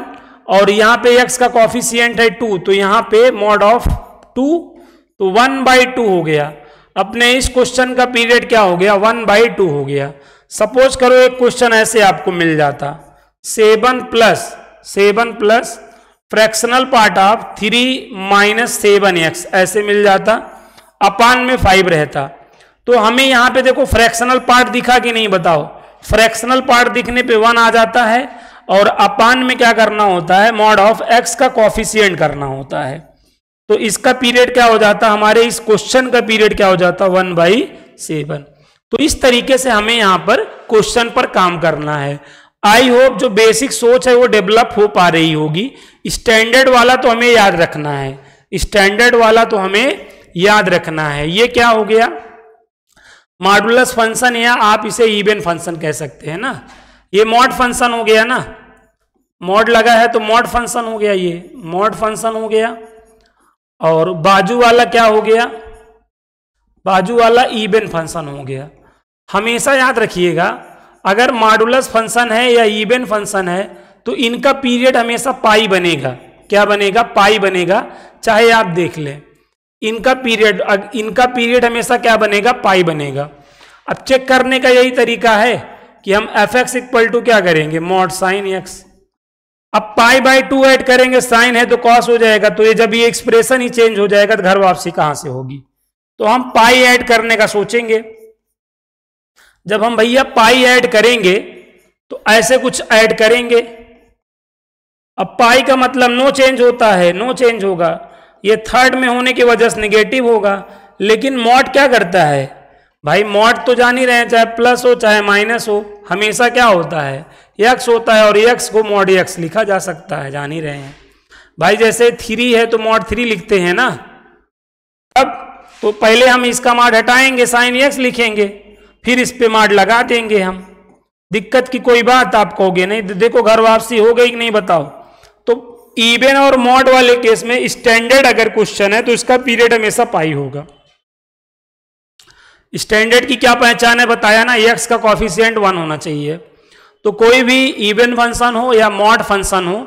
और यहां पे एक्स का कॉफिशिएंट है 2, तो यहां पे मॉड ऑफ 2, तो 1/2 हो गया। अपने इस क्वेश्चन का पीरियड क्या हो गया? 1/2 हो गया। सपोज करो एक क्वेश्चन ऐसे आपको मिल जाता, 7 plus fractional part of 3 - 7x ऐसे मिल जाता, अपान में 5 रहता। तो हमें यहां पे देखो फ्रैक्शनल पार्ट दिखा कि नहीं बताओ? फ्रैक्शनल पार्ट दिखने पे 1 आ जाता है, और अपान में क्या करना होता है? मॉड ऑफ x का कॉफिशिएंट करना होता है। तो इसका पीरियड क्या हो जाता? हमारे इस क्वेश्चन का पीरियड क्या हो जाता? 1/7। तो इस तरीके से हमें यहां पर क्वेश्चन पर काम करना है। आई होप जो बेसिक सोच है वो डेवलप हो पा रही होगी। स्टैंडर्ड वाला तो हमें याद रखना है, स्टैंडर्ड वाला तो हमें याद रखना है। ये क्या हो गया? मॉडुलस फंक्शन, या आप इसे इवन फंक्शन कह सकते हैं ना। ये मॉड फंक्शन हो गया ना, मॉड लगा है तो मॉड फंक्शन हो गया, ये मॉड फंक्शन हो गया। और बाजू वाला क्या हो गया? बाजू वाला इवन फंक्शन हो गया। हमेशा याद रखिएगा, अगर मॉडुलस फंक्शन है या इवन फंक्शन है तो इनका पीरियड हमेशा पाई बनेगा। क्या बनेगा? पाई बनेगा। चाहे आप देख लें, इनका पीरियड हमेशा क्या बनेगा? पाई बनेगा। अब चेक करने का यही तरीका है कि हम एफ एक्स इक्वल टू क्या करेंगे? Mod sine x. अब π/2 ऐड करेंगे, साइन है तो कॉस हो जाएगा, तो ये जब ये एक्सप्रेशन ही चेंज हो जाएगा तो घर वापसी कहां से होगी? तो हम पाई ऐड करने का सोचेंगे। जब हम भैया पाई ऐड करेंगे तो ऐसे कुछ ऐड करेंगे। अब पाई का मतलब नो चेंज होता है, नो चेंज होगा। ये थर्ड में होने की वजह से निगेटिव होगा। लेकिन मॉड क्या करता है भाई? मॉड तो जान ही रहे हैं, चाहे प्लस हो चाहे माइनस हो, हमेशा क्या होता है? एक्स होता है, और एक्स को मॉड एक्स लिखा जा सकता है, जान ही रहे हैं भाई। जैसे 3 है तो मॉड 3 लिखते हैं ना। अब तो पहले हम इसका मॉड हटाएंगे, साइन एक्स लिखेंगे, फिर इस पे मॉड लगा देंगे हम। दिक्कत की कोई बात आप कहोगे नहीं। देखो घर वापसी हो गई कि नहीं बताओ? तो इवन और मॉड वाले केस में स्टैंडर्ड अगर क्वेश्चन है तो इसका पीरियड हमेशा पाई होगा। स्टैंडर्ड की क्या पहचान है बताया ना? एक्स का कॉफिशिएंट 1 होना चाहिए। तो कोई भी इवन फंक्शन हो या मॉड फंक्शन हो,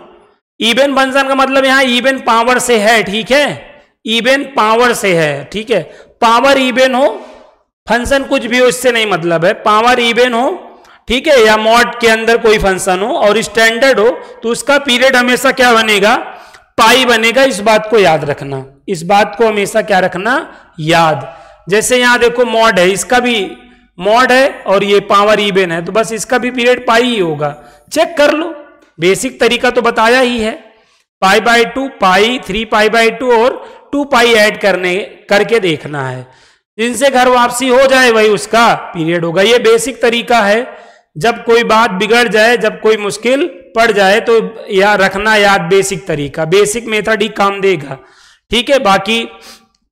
इवन फंक्शन का मतलब यहां इवन पावर से है, ठीक है? इवन पावर से है, ठीक है? पावर इवन हो, फंक्शन कुछ भी हो, इससे नहीं मतलब है। पावर इवन हो, ठीक है, या मॉड के अंदर कोई फंक्शन हो और स्टैंडर्ड हो, तो उसका पीरियड हमेशा क्या बनेगा? पाई बनेगा। इस बात को याद रखना, इस बात को हमेशा क्या रखना? याद। जैसे यहां देखो मॉड है, इसका भी मॉड है और ये पावर इवन है, तो बस इसका भी पीरियड पाई ही होगा। चेक कर लो, बेसिक तरीका तो बताया ही है। Pi by 2, pi, 3 pi by 2 और 2 पाई ऐड करके देखना है। जिनसे घर वापसी हो जाए वही उसका पीरियड होगा। ये बेसिक तरीका है। जब कोई बात बिगड़ जाए, जब कोई मुश्किल पड़ जाए तो रखना याद बेसिक तरीका, बेसिक मेथड ही काम देगा। ठीक है, बाकी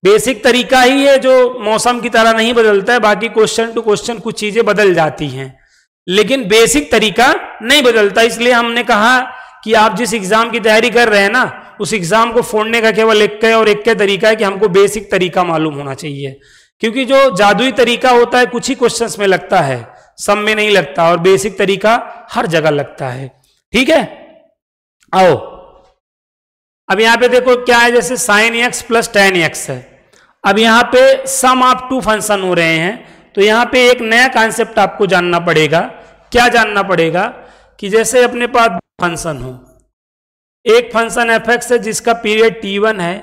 बेसिक तरीका ही है जो मौसम की तरह नहीं बदलता है, बाकी क्वेश्चन टू क्वेश्चन कुछ चीजें बदल जाती हैं, लेकिन बेसिक तरीका नहीं बदलता। इसलिए हमने कहा कि आप जिस एग्जाम की तैयारी कर रहे हैं ना, उस एग्जाम को फोड़ने का केवल एक और एक तरीका है कि हमको बेसिक तरीका मालूम होना चाहिए। क्योंकि जो जादुई तरीका होता है कुछ ही क्वेश्चंस में लगता है, सब में नहीं लगता, और बेसिक तरीका हर जगह लगता है। ठीक है, आओ अब यहां पे देखो क्या है, जैसे sin x plus tan x है। अब यहां पे सम ऑफ 2 फंक्शन हो रहे हैं, तो यहां पे एक नया कॉन्सेप्ट आपको जानना पड़ेगा। क्या जानना पड़ेगा कि जैसे अपने पास फंक्शन हो, एक फंक्शन fx है जिसका पीरियड t1 है,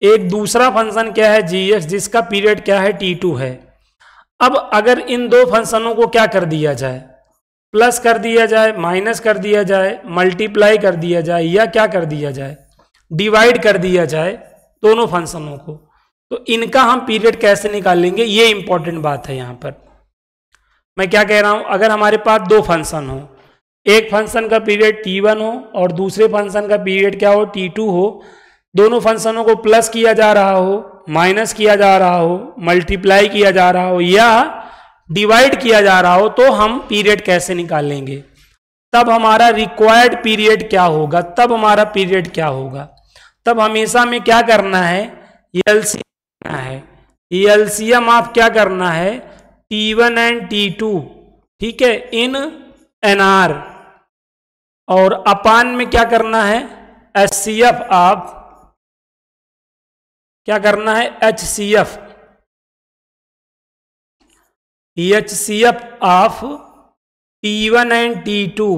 एक दूसरा फंक्शन क्या है gx जिसका पीरियड क्या है t2 है। अब अगर इन दो फंक्शनों को क्या कर दिया जाए, प्लस कर दिया जाए, माइनस कर दिया जाए, मल्टीप्लाई कर दिया जाए, या क्या कर दिया जाए, डिवाइड कर दिया जाए दोनों फंक्शनों को, तो इनका हम पीरियड कैसे निकालेंगे, ये इंपॉर्टेंट बात है। यहां पर मैं क्या कह रहा हूं, अगर हमारे पास दो फंक्शन हो, एक फंक्शन का पीरियड t1 हो और दूसरे फंक्शन का पीरियड क्या हो, t2 हो, दोनों फंक्शनों को प्लस किया जा रहा हो, माइनस किया जा रहा हो, मल्टीप्लाई किया जा रहा हो या डिवाइड किया जा रहा हो, तो हम पीरियड कैसे निकालेंगे, तब हमारा रिक्वायर्ड पीरियड क्या होगा, तब हमारा पीरियड क्या होगा। तब हमेशा में क्या करना है, एलसीएम है, एलसीएम आप क्या करना है, t1 एंड t2, ठीक है, इन एनआर, और अपान में क्या करना है, एचसीएफ, आप क्या करना है, HCF, HCF of t1 and t2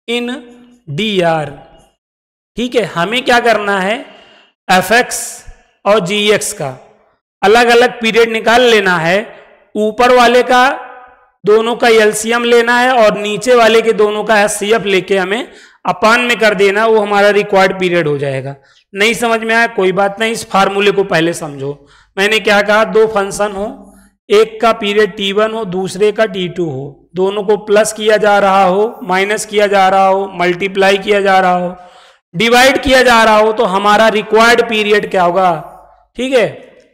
in dr। ठीक है, हमें क्या करना है, fx और gx का अलग अलग पीरियड निकाल लेना है, ऊपर वाले का दोनों का एलसीएम लेना है और नीचे वाले के दोनों का एचसीएफ लेके हमें अपान में कर देना, वो हमारा रिक्वायर्ड पीरियड हो जाएगा। नहीं समझ में आया कोई बात नहीं, इस फार्मूले को पहले समझो। मैंने क्या कहा, दो फंक्शन हो, एक का पीरियड t1 हो, दूसरे का t2 हो, दोनों को प्लस किया जा रहा हो, माइनस किया जा रहा हो, मल्टीप्लाई किया जा रहा हो, डिवाइड किया जा रहा हो, तो हमारा रिक्वायर्ड पीरियड क्या होगा। ठीक है,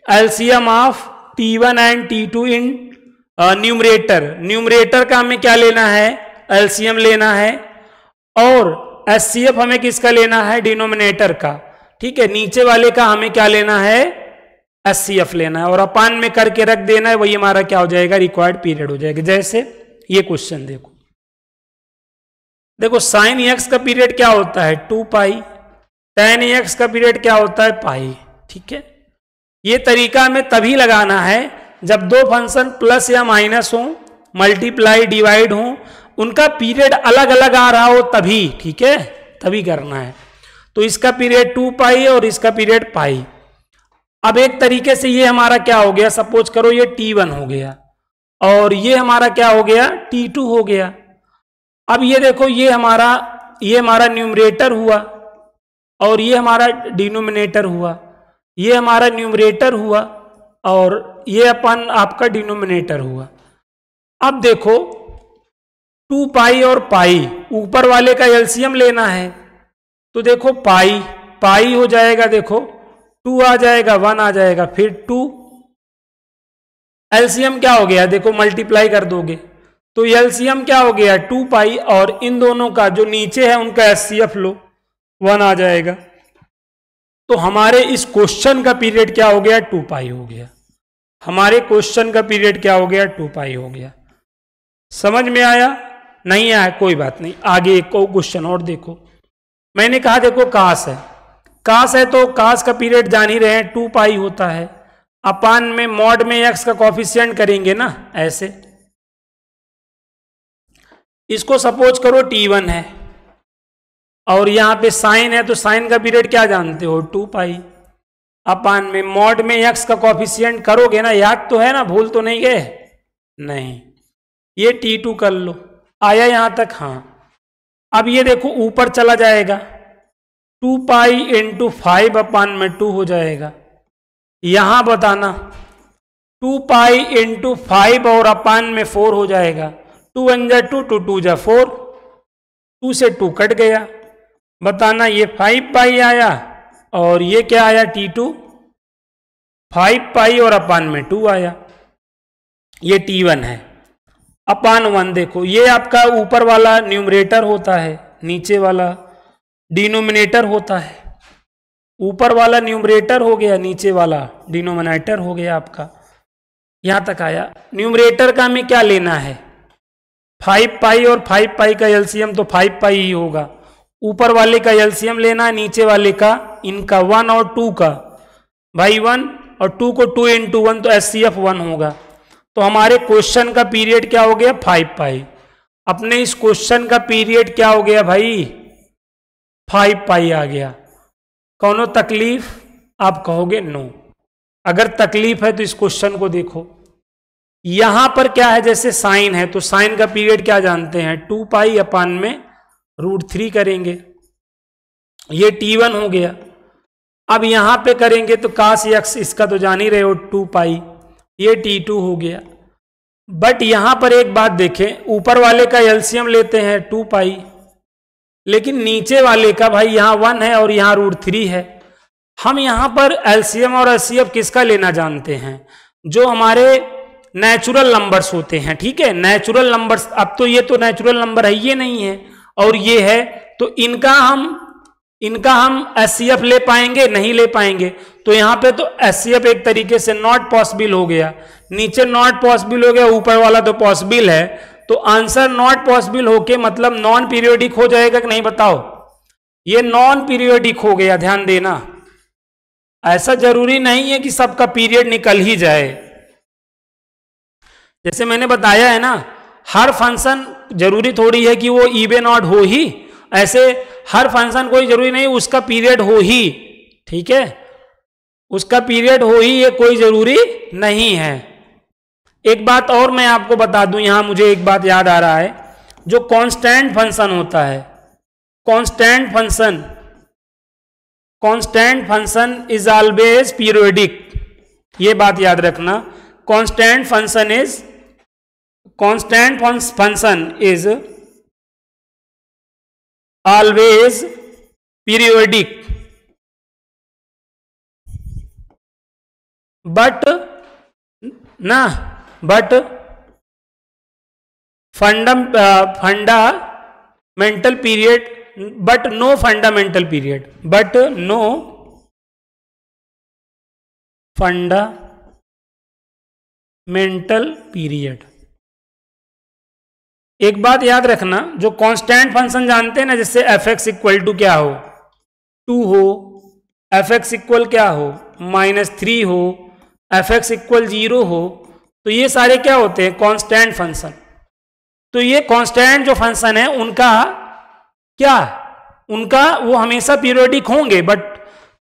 LCM of t1 and t2 in numerator, numerator का हमें क्या लेना है, एलसीएम लेना है, और एचसीएफ हमें किसका लेना है, डिनोमिनेटर का। ठीक है, नीचे वाले का हमें क्या लेना है, एचसीएफ लेना है, और अपान में करके रख देना है, वही हमारा क्या हो जाएगा, रिक्वायर्ड पीरियड हो जाएगा। जैसे ये क्वेश्चन देखो, देखो साइन एक्स का पीरियड क्या होता है, 2 पाई, tan एक्स का पीरियड क्या होता है, पाई। ठीक है, ये तरीका हमें तभी लगाना है जब दो फंक्शन प्लस या माइनस हो, मल्टीप्लाई डिवाइड हो, उनका पीरियड अलग अलग आ रहा हो तभी। ठीक है, तभी करना है। तो इसका पीरियड 2 पाई और इसका पीरियड पाई। अब एक तरीके से ये हमारा क्या हो गया, सपोज करो ये t1 हो गया और ये हमारा क्या हो गया, t2 हो गया। अब ये देखो, ये हमारा न्यूमरेटर हुआ और ये हमारा डिनोमिनेटर हुआ, ये हमारा न्यूमरेटर हुआ और ये अपन आपका डिनोमिनेटर हुआ। अब देखो 2 पाई और पाई, ऊपर वाले का एलसीएम लेना है, तो देखो पाई पाई हो जाएगा, देखो 2 आ जाएगा, 1 आ जाएगा, फिर 2 एलसीएम क्या हो गया, देखो मल्टीप्लाई कर दोगे तो एलसीएम क्या हो गया, 2 पाई, और इन दोनों का जो नीचे है उनका एचसीएफ लो, 1 आ जाएगा। तो हमारे इस क्वेश्चन का पीरियड क्या हो गया, 2 पाई हो गया। हमारे क्वेश्चन का पीरियड क्या हो गया, 2 पाई हो गया। समझ में आया, नहीं आया कोई बात नहीं, आगे एक क्वेश्चन और देखो। मैंने कहा देखो कास है, कास है तो कास का पीरियड जान ही रहे हैं, 2 पाई होता है, अपान में मॉड में एक्स का कॉफिशिएंट करेंगे ना, ऐसे। इसको सपोज करो t1 है और यहां पे साइन है, तो साइन का पीरियड क्या जानते हो, 2 पाई, अपान में मॉड में एक्स का कॉफिशिएंट करोगे ना, याद तो है ना, भूल तो नहीं गए, नहीं, ये T2 कर लो, आया यहां तक? हाँ। अब ये देखो ऊपर चला जाएगा, 2 पाई इंटू 5/2 हो जाएगा। यहां बताना 2 पाई इंटू 5 और अपान में 4 हो जाएगा। 2 1 जा 2, 2 2 जा 4, 2 से 2 कट गया। बताना ये 5 पाई आया और ये क्या आया T2? 5 पाई और अपान में 2 आया। ये T1 है। अपान 1 देखो, ये आपका ऊपर वाला न्यूमरेटर होता है, नीचे वाला डिनोमिनेटर होता है। ऊपर वाला न्यूमरेटर हो गया, नीचे वाला डिनोमिनेटर हो गया आपका। यहां तक आया। न्यूमरेटर का हमें क्या लेना है? 5 पाई और 5 पाई का एलसीएम तो 5 पाई ही होगा। ऊपर वाले का एलसीएम लेना है, नीचे वाले का, इनका 1 और 2 का। भाई 1 और 2 को 2 इंटू 1 तो एचसीएफ 1 होगा। तो हमारे क्वेश्चन का पीरियड क्या हो गया? 5 पाई। अपने इस क्वेश्चन का पीरियड क्या हो गया भाई? 5 पाई आ गया। कौनो तकलीफ? आप कहोगे नो। अगर तकलीफ है तो इस क्वेश्चन को देखो, यहां पर क्या है, जैसे साइन है तो साइन का पीरियड क्या जानते हैं? 2 पाई अपान में √3 करेंगे। ये T1 हो गया। अब यहां पे करेंगे तो cos x, इसका तो जान ही रहे हो 2 पाई, ये T2 हो गया। बट यहां पर एक बात देखें, ऊपर वाले का एलसीएम लेते हैं 2 पाई, लेकिन नीचे वाले का भाई यहां 1 है और यहां √3 है। हम यहां पर एलसीएम और एचसीएफ किसका लेना जानते हैं? जो हमारे नेचुरल नंबर्स होते हैं, ठीक है, नेचुरल नंबर्स। अब तो ये तो नेचुरल नंबर है, ये नहीं है और ये है, तो इनका हम एचसीएफ ले पाएंगे? नहीं ले पाएंगे। तो यहां पे तो एचसीएफ एक तरीके से नॉट पॉसिबल हो गया। नीचे नॉट पॉसिबल हो गया, ऊपर वाला तो पॉसिबल है। तो आंसर नॉट पॉसिबल होके मतलब नॉन पीरियोडिक हो जाएगा कि नहीं? बताओ। ये नॉन पीरियोडिक हो गया, ध्यान देना। ऐसा जरूरी नहीं है कि सबका पीरियड निकल ही जाए। जैसे मैंने बताया है ना, हर फंक्शन जरूरी थोड़ी है कि वो इवन ऑड हो ही, ऐसे हर फंक्शन कोई जरूरी नहीं उसका पीरियड हो ही, ठीक है, उसका पीरियड हो ही, ये कोई जरूरी नहीं है। एक बात और मैं आपको बता दूं, यहां मुझे एक बात याद आ रहा है, जो कांस्टेंट फंक्शन होता है, constant function is always periodic. ये बात याद रखना, constant function is always periodic, but fundamental period, but no fundamental period, but no fundamental period. एक बात याद रखना, जो कांस्टेंट फंक्शन जानते हैं ना, जैसे एफ एक्स इक्वल टू क्या हो? 2 हो, एफ एक्स इक्वल क्या हो? -3 हो, एफ एक्स इक्वल 0 हो, तो ये सारे क्या होते हैं? Constant function. तो ये कांस्टेंट जो फंक्शन है उनका क्या, उनका वो हमेशा पीरियोडिक होंगे, बट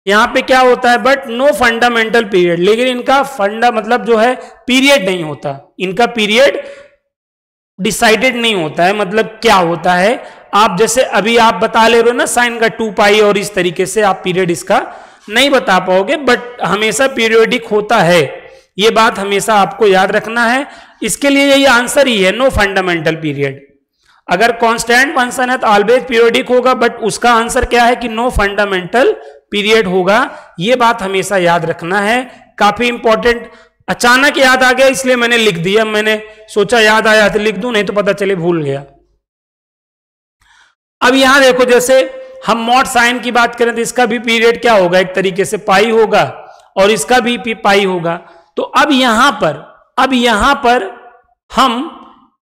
यहां पे क्या होता है? But no fundamental period. लेकिन इनका फंडा मतलब जो है पीरियड नहीं होता, इनका पीरियड डिसाइडेड नहीं होता है। मतलब क्या होता है, आप जैसे अभी आप बता ले रहे हो ना साइन का 2 पाई, और इस तरीके से आप पीरियड इसका नहीं बता पाओगे, बट हमेशा पीरियोडिक होता है। ये बात हमेशा आपको याद रखना है। इसके लिए यही आंसर ही है, नो फंडामेंटल पीरियड। अगर कांस्टेंट फंक्शन है तो ऑलवेज पीरियोडिक होगा, बट उसका आंसर क्या है कि नो फंडामेंटल पीरियड होगा। ये बात हमेशा याद रखना है, काफी इंपॉर्टेंट। अचानक याद आ गया इसलिए मैंने लिख दिया, मैंने सोचा याद आया तो लिख दूं, नहीं तो पता चले भूल गया। अब यहां देखो, जैसे हम मॉड साइन की बात करें तो इसका भी पीरियड क्या होगा? एक तरीके से पाई होगा, और इसका भी पाई होगा। तो अब यहां पर हम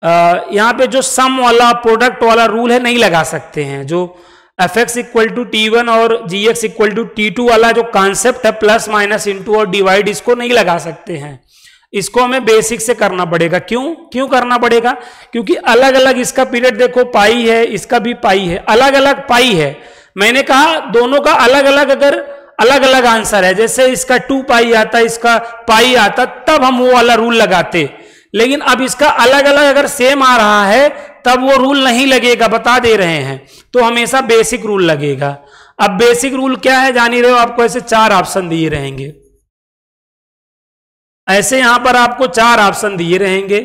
यहां पे जो सम वाला प्रोडक्ट वाला रूल है नहीं लगा सकते हैं। जो F x equal to T1 और जी एक्स इक्वल टू T2 वाला जो कॉन्सेप्ट है, प्लस माइनस इंटू और डिवाइड, इसको नहीं लगा सकते हैं। इसको हमें बेसिक से करना पड़ेगा। क्यों करना पड़ेगा? क्योंकि अलग अलग इसका पीरियड देखो, पाई है, इसका भी पाई है, अलग अलग पाई है। मैंने कहा दोनों का अलग अलग, अगर अलग अलग आंसर है, जैसे इसका 2 पाई आता, इसका पाई आता, तब हम वो वाला रूल लगाते। लेकिन अब इसका अलग अलग अगर सेम आ रहा है तब वो रूल नहीं लगेगा, बता दे रहे हैं, तो हमेशा बेसिक रूल लगेगा। अब बेसिक रूल क्या है जान ही रहे हो, आपको ऐसे 4 ऑप्शन दिए रहेंगे, ऐसे यहां पर आपको 4 ऑप्शन दिए रहेंगे,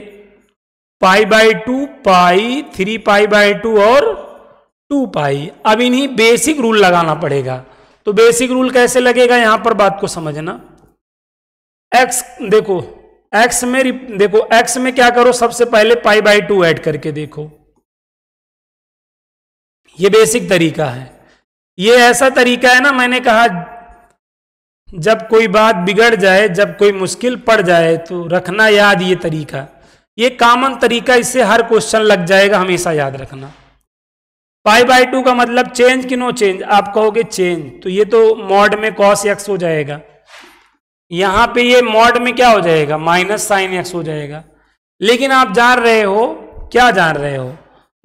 π/2, पाई, 3π/2 और 2π। अब इन्हीं बेसिक रूल लगाना पड़ेगा। तो बेसिक रूल कैसे लगेगा, यहां पर बात को समझना। x देखो, x में देखो, x में क्या करो, सबसे पहले π/2 ऐड करके देखो, ये बेसिक तरीका है। ये ऐसा तरीका है ना, मैंने कहा जब कोई बात बिगड़ जाए, जब कोई मुश्किल पड़ जाए तो रखना याद ये तरीका, ये कॉमन तरीका, इससे हर क्वेश्चन लग जाएगा, हमेशा याद रखना। π/2 का मतलब चेंज कि नो चेंज, आप कहोगे चेंज, तो ये तो मॉड में cos x हो जाएगा, यहां पे ये मॉड में क्या हो जाएगा, -sin x हो जाएगा। लेकिन आप जान रहे हो, क्या जान रहे हो,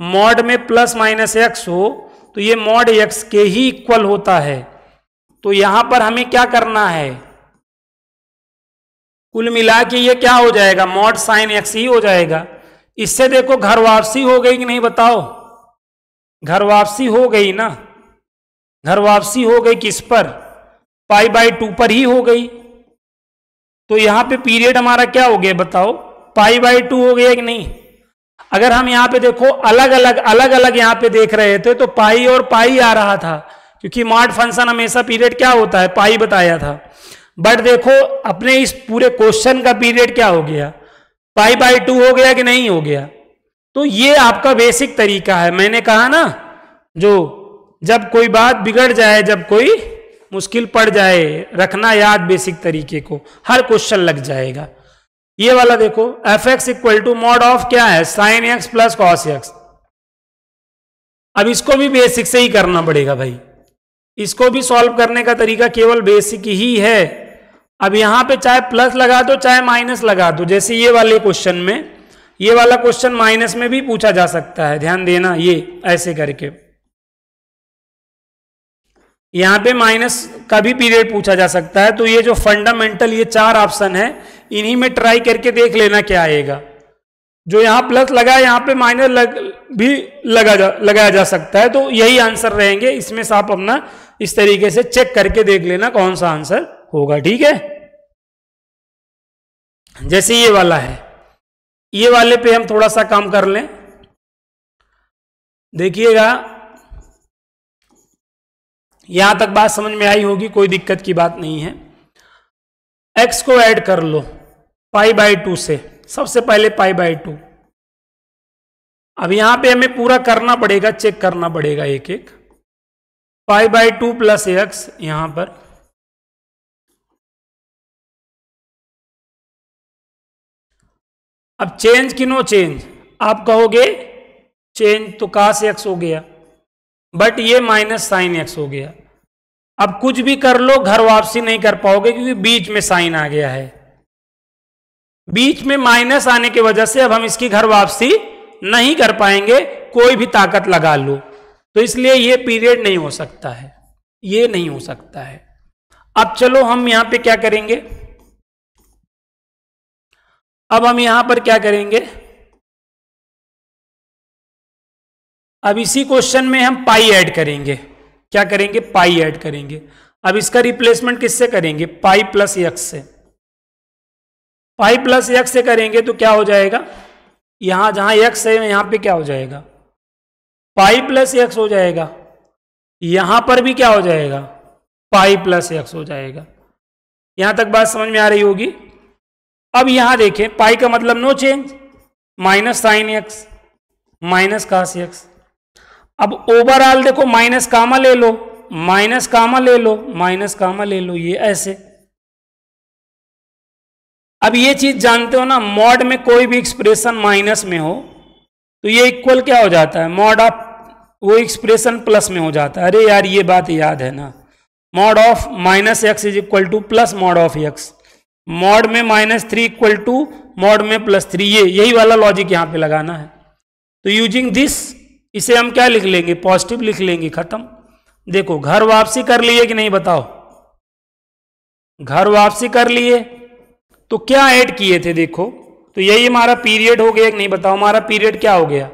मॉड में +-x हो तो ये मॉड x के ही इक्वल होता है। तो यहां पर हमें क्या करना है, कुल मिला के ये क्या हो जाएगा, मॉड sin x ही हो जाएगा। इससे देखो घर वापसी हो गई कि नहीं बताओ, घर वापसी हो गई ना, घर वापसी हो गई किस पर, π/2 पर ही हो गई। तो यहां पे पीरियड हमारा क्या हो गया बताओ, π/2 हो गया कि नहीं। अगर हम यहां पे देखो अलग अलग यहां पे देख रहे थे तो पाई और पाई आ रहा था, क्योंकि मॉड फंक्शन हमेशा पीरियड क्या होता है, पाई बताया था। बट देखो अपने इस पूरे क्वेश्चन का पीरियड क्या हो गया, π/2 हो गया कि नहीं हो गया। तो ये आपका बेसिक तरीका है। मैंने कहा ना, जो जब कोई बात बिगड़ जाए, जब कोई मुश्किल पड़ जाए, रखना याद बेसिक तरीके को, हर क्वेश्चन लग जाएगा। ये वाला देखो, f(x) = मॉड ऑफ क्या है, sin x + cos x। अब इसको भी बेसिक से ही करना पड़ेगा भाई, इसको भी सॉल्व करने का तरीका केवल बेसिक ही है। अब यहां पे चाहे प्लस लगा दो चाहे माइनस लगा दो, जैसे ये वाले क्वेश्चन में, ये वाला क्वेश्चन माइनस में भी पूछा जा सकता है, ध्यान देना, ये ऐसे करके यहां पे माइनस का भी पीरियड पूछा जा सकता है। तो ये जो फंडामेंटल ये 4 ऑप्शन है, इन्हीं में ट्राई करके देख लेना क्या आएगा। जो यहां प्लस लगा है यहां पे माइनस भी लगाया जा सकता है, तो यही आंसर रहेंगे। इसमें से आप अपना इस तरीके से चेक करके देख लेना कौन सा आंसर होगा, ठीक है। जैसे ये वाला है, ये वाले पे हम थोड़ा सा काम कर लें, देखिएगा यहां तक बात समझ में आई होगी, कोई दिक्कत की बात नहीं है। x को ऐड कर लो π/2 से, सबसे पहले π/2। अब यहां पे हमें पूरा करना पड़ेगा, चेक करना पड़ेगा एक एक। π/2 + x यहां पर, अब चेंज कि नो चेंज, आप कहोगे चेंज तो cos x हो गया, बट ये -sin x हो गया। अब कुछ भी कर लो घर वापसी नहीं कर पाओगे, क्योंकि बीच में साइन आ गया है, बीच में माइनस आने की वजह से अब हम इसकी घर वापसी नहीं कर पाएंगे, कोई भी ताकत लगा लो। तो इसलिए ये पीरियड नहीं हो सकता है, ये नहीं हो सकता है। अब चलो हम यहां पे क्या करेंगे, अब हम यहां पर क्या करेंगे, अब इसी क्वेश्चन में हम पाई ऐड करेंगे। क्या करेंगे, पाई ऐड करेंगे। अब इसका रिप्लेसमेंट किससे करेंगे, पाई + x से। पाई + x से करेंगे तो क्या हो जाएगा, यहां जहां x है यहां पे क्या हो जाएगा, पाई + x हो जाएगा। यहां पर भी क्या हो जाएगा, पाई + x हो जाएगा। यहां तक बात समझ में आ रही होगी। अब यहां देखें, पाई का मतलब no change, -sin x -cos x। अब ओवरऑल देखो, माइनस कामा ले लो, माइनस कामा ले लो, माइनस कामा ले लो, ये ऐसे। अब ये चीज जानते हो ना, मॉड में कोई भी एक्सप्रेशन माइनस में हो तो ये इक्वल क्या हो जाता है, मॉड ऑफ वो एक्सप्रेशन प्लस में हो जाता है। अरे यार ये बात याद है ना, mod of -x + mod of x, mod में -3 = मॉड में +3, यही वाला लॉजिक यहां पे लगाना है। तो यूजिंग दिस इसे हम क्या लिख लेंगे, पॉजिटिव लिख लेंगे, खत्म। देखो घर वापसी कर लिए कि नहीं बताओ, घर वापसी कर लिए तो क्या ऐड किए थे, देखो तो यही हमारा पीरियड हो गया कि नहीं, बताओ हमारा पीरियड क्या हो गया,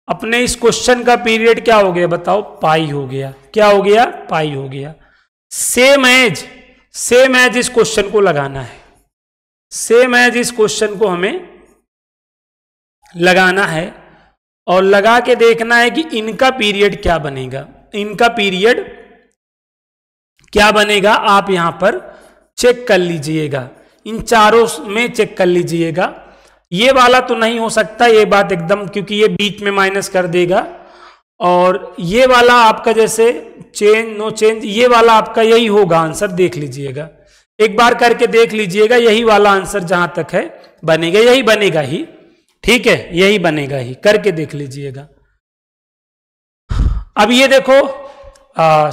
अपने इस क्वेश्चन का पीरियड क्या हो गया, बताओ पाई हो गया। क्या हो गया, पाई हो गया। सेम एज इस क्वेश्चन को लगाना है, सेम एज इस क्वेश्चन को हमें लगाना है और लगा के देखना है कि इनका पीरियड क्या बनेगा, इनका पीरियड क्या बनेगा। आप यहां पर चेक कर लीजिएगा, इन चारों में चेक कर लीजिएगा। ये वाला तो नहीं हो सकता, ये बात एकदम, क्योंकि ये बीच में माइनस कर देगा। और ये वाला आपका जैसे चेंज नो चेंज, ये वाला आपका यही होगा आंसर, देख लीजिएगा एक बार करके देख लीजिएगा, यही वाला आंसर जहां तक है बनेगा, यही बनेगा ही, ठीक है, यही बनेगा ही, करके देख लीजिएगा। अब ये देखो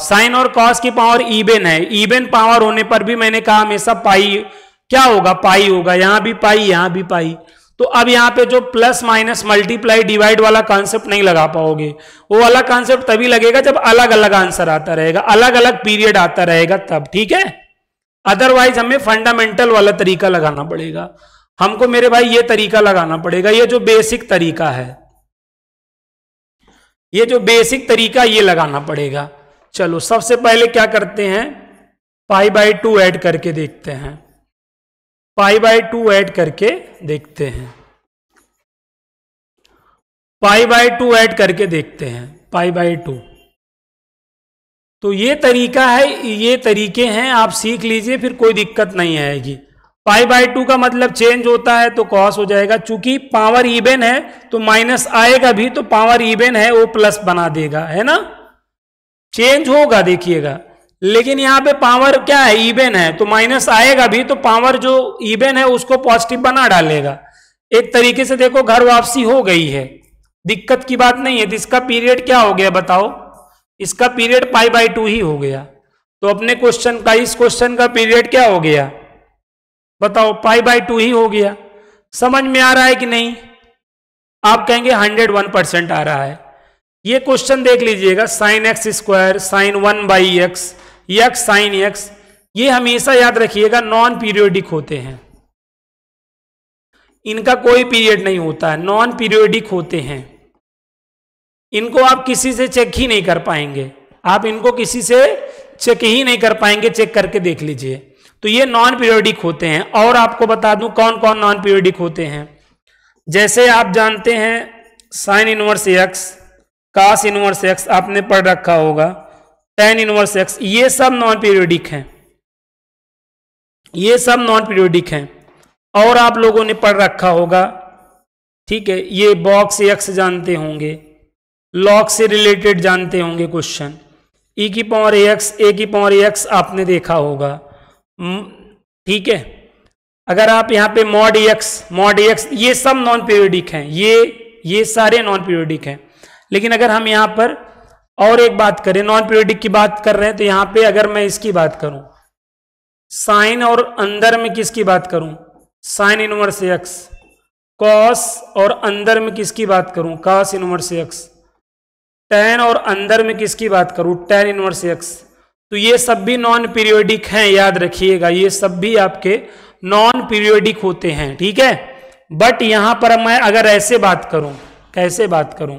साइन और कॉस की पावर इवन है, इवन पावर होने पर भी मैंने कहा हमेशा पाई क्या होगा, पाई होगा, यहां भी पाई यहां भी पाई। तो अब यहां पे जो प्लस माइनस मल्टीप्लाई डिवाइड वाला कॉन्सेप्ट नहीं लगा पाओगे, वो वाला कॉन्सेप्ट तभी लगेगा जब अलग अलग आंसर आता रहेगा, अलग अलग पीरियड आता रहेगा तब, ठीक है। अदरवाइज हमें फंडामेंटल वाला तरीका लगाना पड़ेगा, हमको मेरे भाई ये तरीका लगाना पड़ेगा, ये जो बेसिक तरीका है, ये जो बेसिक तरीका ये लगाना पड़ेगा। चलो सबसे पहले क्या करते हैं, पाई बाई 2 ऐड करके देखते हैं, पाई बाई 2 ऐड करके देखते हैं, पाई बाई 2 ऐड करके देखते हैं, पाई बाई 2। तो ये तरीका है, ये तरीके हैं, आप सीख लीजिए, फिर कोई दिक्कत नहीं आएगी। पाई बाई 2 का मतलब चेंज होता है तो कॉस हो जाएगा, चूंकि पावर इवन है तो माइनस आएगा भी, तो पावर इवन है वो प्लस बना देगा, है ना, चेंज होगा देखिएगा। लेकिन यहां पे पावर क्या है, इवन है, तो माइनस आएगा भी, तो पावर जो इवन है उसको पॉजिटिव बना डालेगा। एक तरीके से देखो घर वापसी हो गई है, दिक्कत की बात नहीं है। तो इसका पीरियड क्या हो गया बताओ, इसका पीरियड पाई बाई 2 ही हो गया। तो अपने क्वेश्चन का, इस क्वेश्चन का पीरियड क्या हो गया बताओ, पाई बाई 2 ही हो गया। समझ में आ रहा है कि नहीं, आप कहेंगे 101% आ रहा है। ये क्वेश्चन देख लीजिएगा, sine x square sine 1 by x, x sine x, ये हमेशा याद रखिएगा नॉन पीरियोडिक होते हैं, इनका कोई पीरियड नहीं होता है, नॉन पीरियोडिक होते हैं। इनको आप किसी से चेक ही नहीं कर पाएंगे, आप इनको किसी से चेक ही नहीं कर पाएंगे, चेक करके देख लीजिए। तो ये नॉन पीरियोडिक होते हैं। और आपको बता दूं कौन कौन नॉन पीरियोडिक होते हैं, जैसे आप जानते हैं साइन इनवर्स एक्स, कास इनवर्स एक्स आपने पढ़ रखा होगा, टेन इनवर्स एक्स, ये सब नॉन पीरियोडिक हैं, ये सब नॉन पीरियोडिक हैं। और आप लोगों ने पढ़ रखा होगा, ठीक है, ये बॉक्स एक्स जानते होंगे, लॉग से रिलेटेड जानते होंगे क्वेश्चन, ई की पावर एक्स, ए की पावर एक्स आपने देखा होगा, ठीक है। अगर आप यहाँ पे मॉड एक्स, ये सब नॉन पीरियोडिक हैं, ये सारे नॉन पीरियोडिक हैं। लेकिन अगर हम यहाँ पर और एक बात करें, नॉन पीरियोडिक की बात कर रहे हैं, तो यहाँ पे अगर मैं इसकी बात करूं, साइन और अंदर में किसकी बात करूं, साइन इनवर्स एक्स, कॉस और अंदर में किसकी बात करूं, कॉस इनवर्स एक्स, टेन और अंदर में किसकी बात करूं, टेन इनवर्स एक्स, तो ये सब भी नॉन पीरियोडिक हैं, याद रखिएगा, ये सब भी आपके नॉन पीरियोडिक होते हैं, ठीक है। बट यहां पर मैं अगर ऐसे बात करूं, कैसे बात करूं,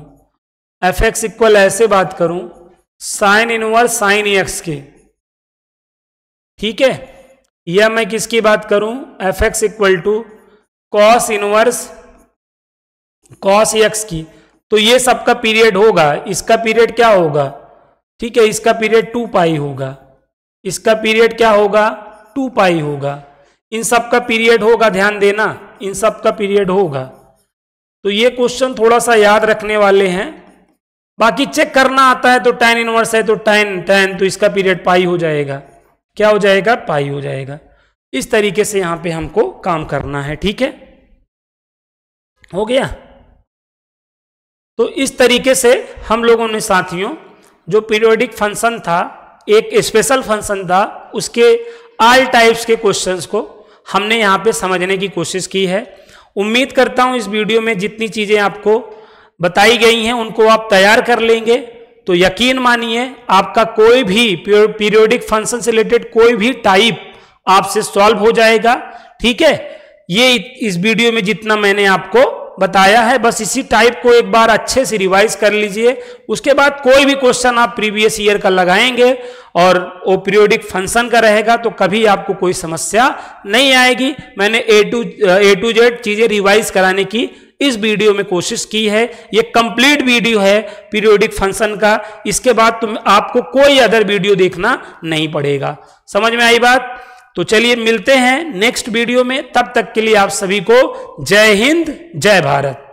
एफ एक्स इक्वल ऐसे बात करूं, साइन इनवर्स साइन एक्स के, ठीक है, या मैं किसकी बात करूं, f x equal to cos inverse cos x की, तो ये सबका पीरियड होगा, इसका पीरियड क्या होगा, ठीक है, इसका पीरियड 2 पाई होगा, इसका पीरियड क्या होगा 2 पाई होगा, इन सब का पीरियड होगा, ध्यान देना, इन सब का पीरियड होगा। तो ये क्वेश्चन थोड़ा सा याद रखने वाले हैं, बाकी चेक करना आता है तो टेन इनवर्स है तो टेन तो इसका पीरियड पाई हो जाएगा, क्या हो जाएगा, पाई हो जाएगा। इस तरीके से यहां पे हमको काम करना है, ठीक है, हो गया। तो इस तरीके से हम लोगों ने साथियों जो पीरियोडिक फंक्शन था, एक स्पेशल फंक्शन था, उसके ऑल टाइप्स के क्वेश्चंस को हमने यहाँ पे समझने की कोशिश की है। उम्मीद करता हूँ इस वीडियो में जितनी चीजें आपको बताई गई हैं उनको आप तैयार कर लेंगे, तो यकीन मानिए आपका कोई भी पीरियोडिक फंक्शन से रिलेटेड कोई भी टाइप आपसे सॉल्व हो जाएगा, ठीक है। ये इस वीडियो में जितना मैंने आपको बताया है, बस इसी टाइप को एक बार अच्छे से रिवाइज कर लीजिए। उसके बाद कोई भी क्वेश्चन आप प्रीवियस ईयर का लगाएंगे और वो पीरियोडिक फंक्शन का रहेगा तो कभी आपको कोई समस्या नहीं आएगी। मैंने ए टू जेड चीजें रिवाइज कराने की इस वीडियो में कोशिश की है। ये कंप्लीट वीडियो है पीरियोडिक फंक्शन का, इसके बाद आपको कोई अदर वीडियो देखना नहीं पड़ेगा। समझ में आई बात? तो चलिए मिलते हैं नेक्स्ट वीडियो में, तब तक के लिए आप सभी को जय हिंद, जय भारत।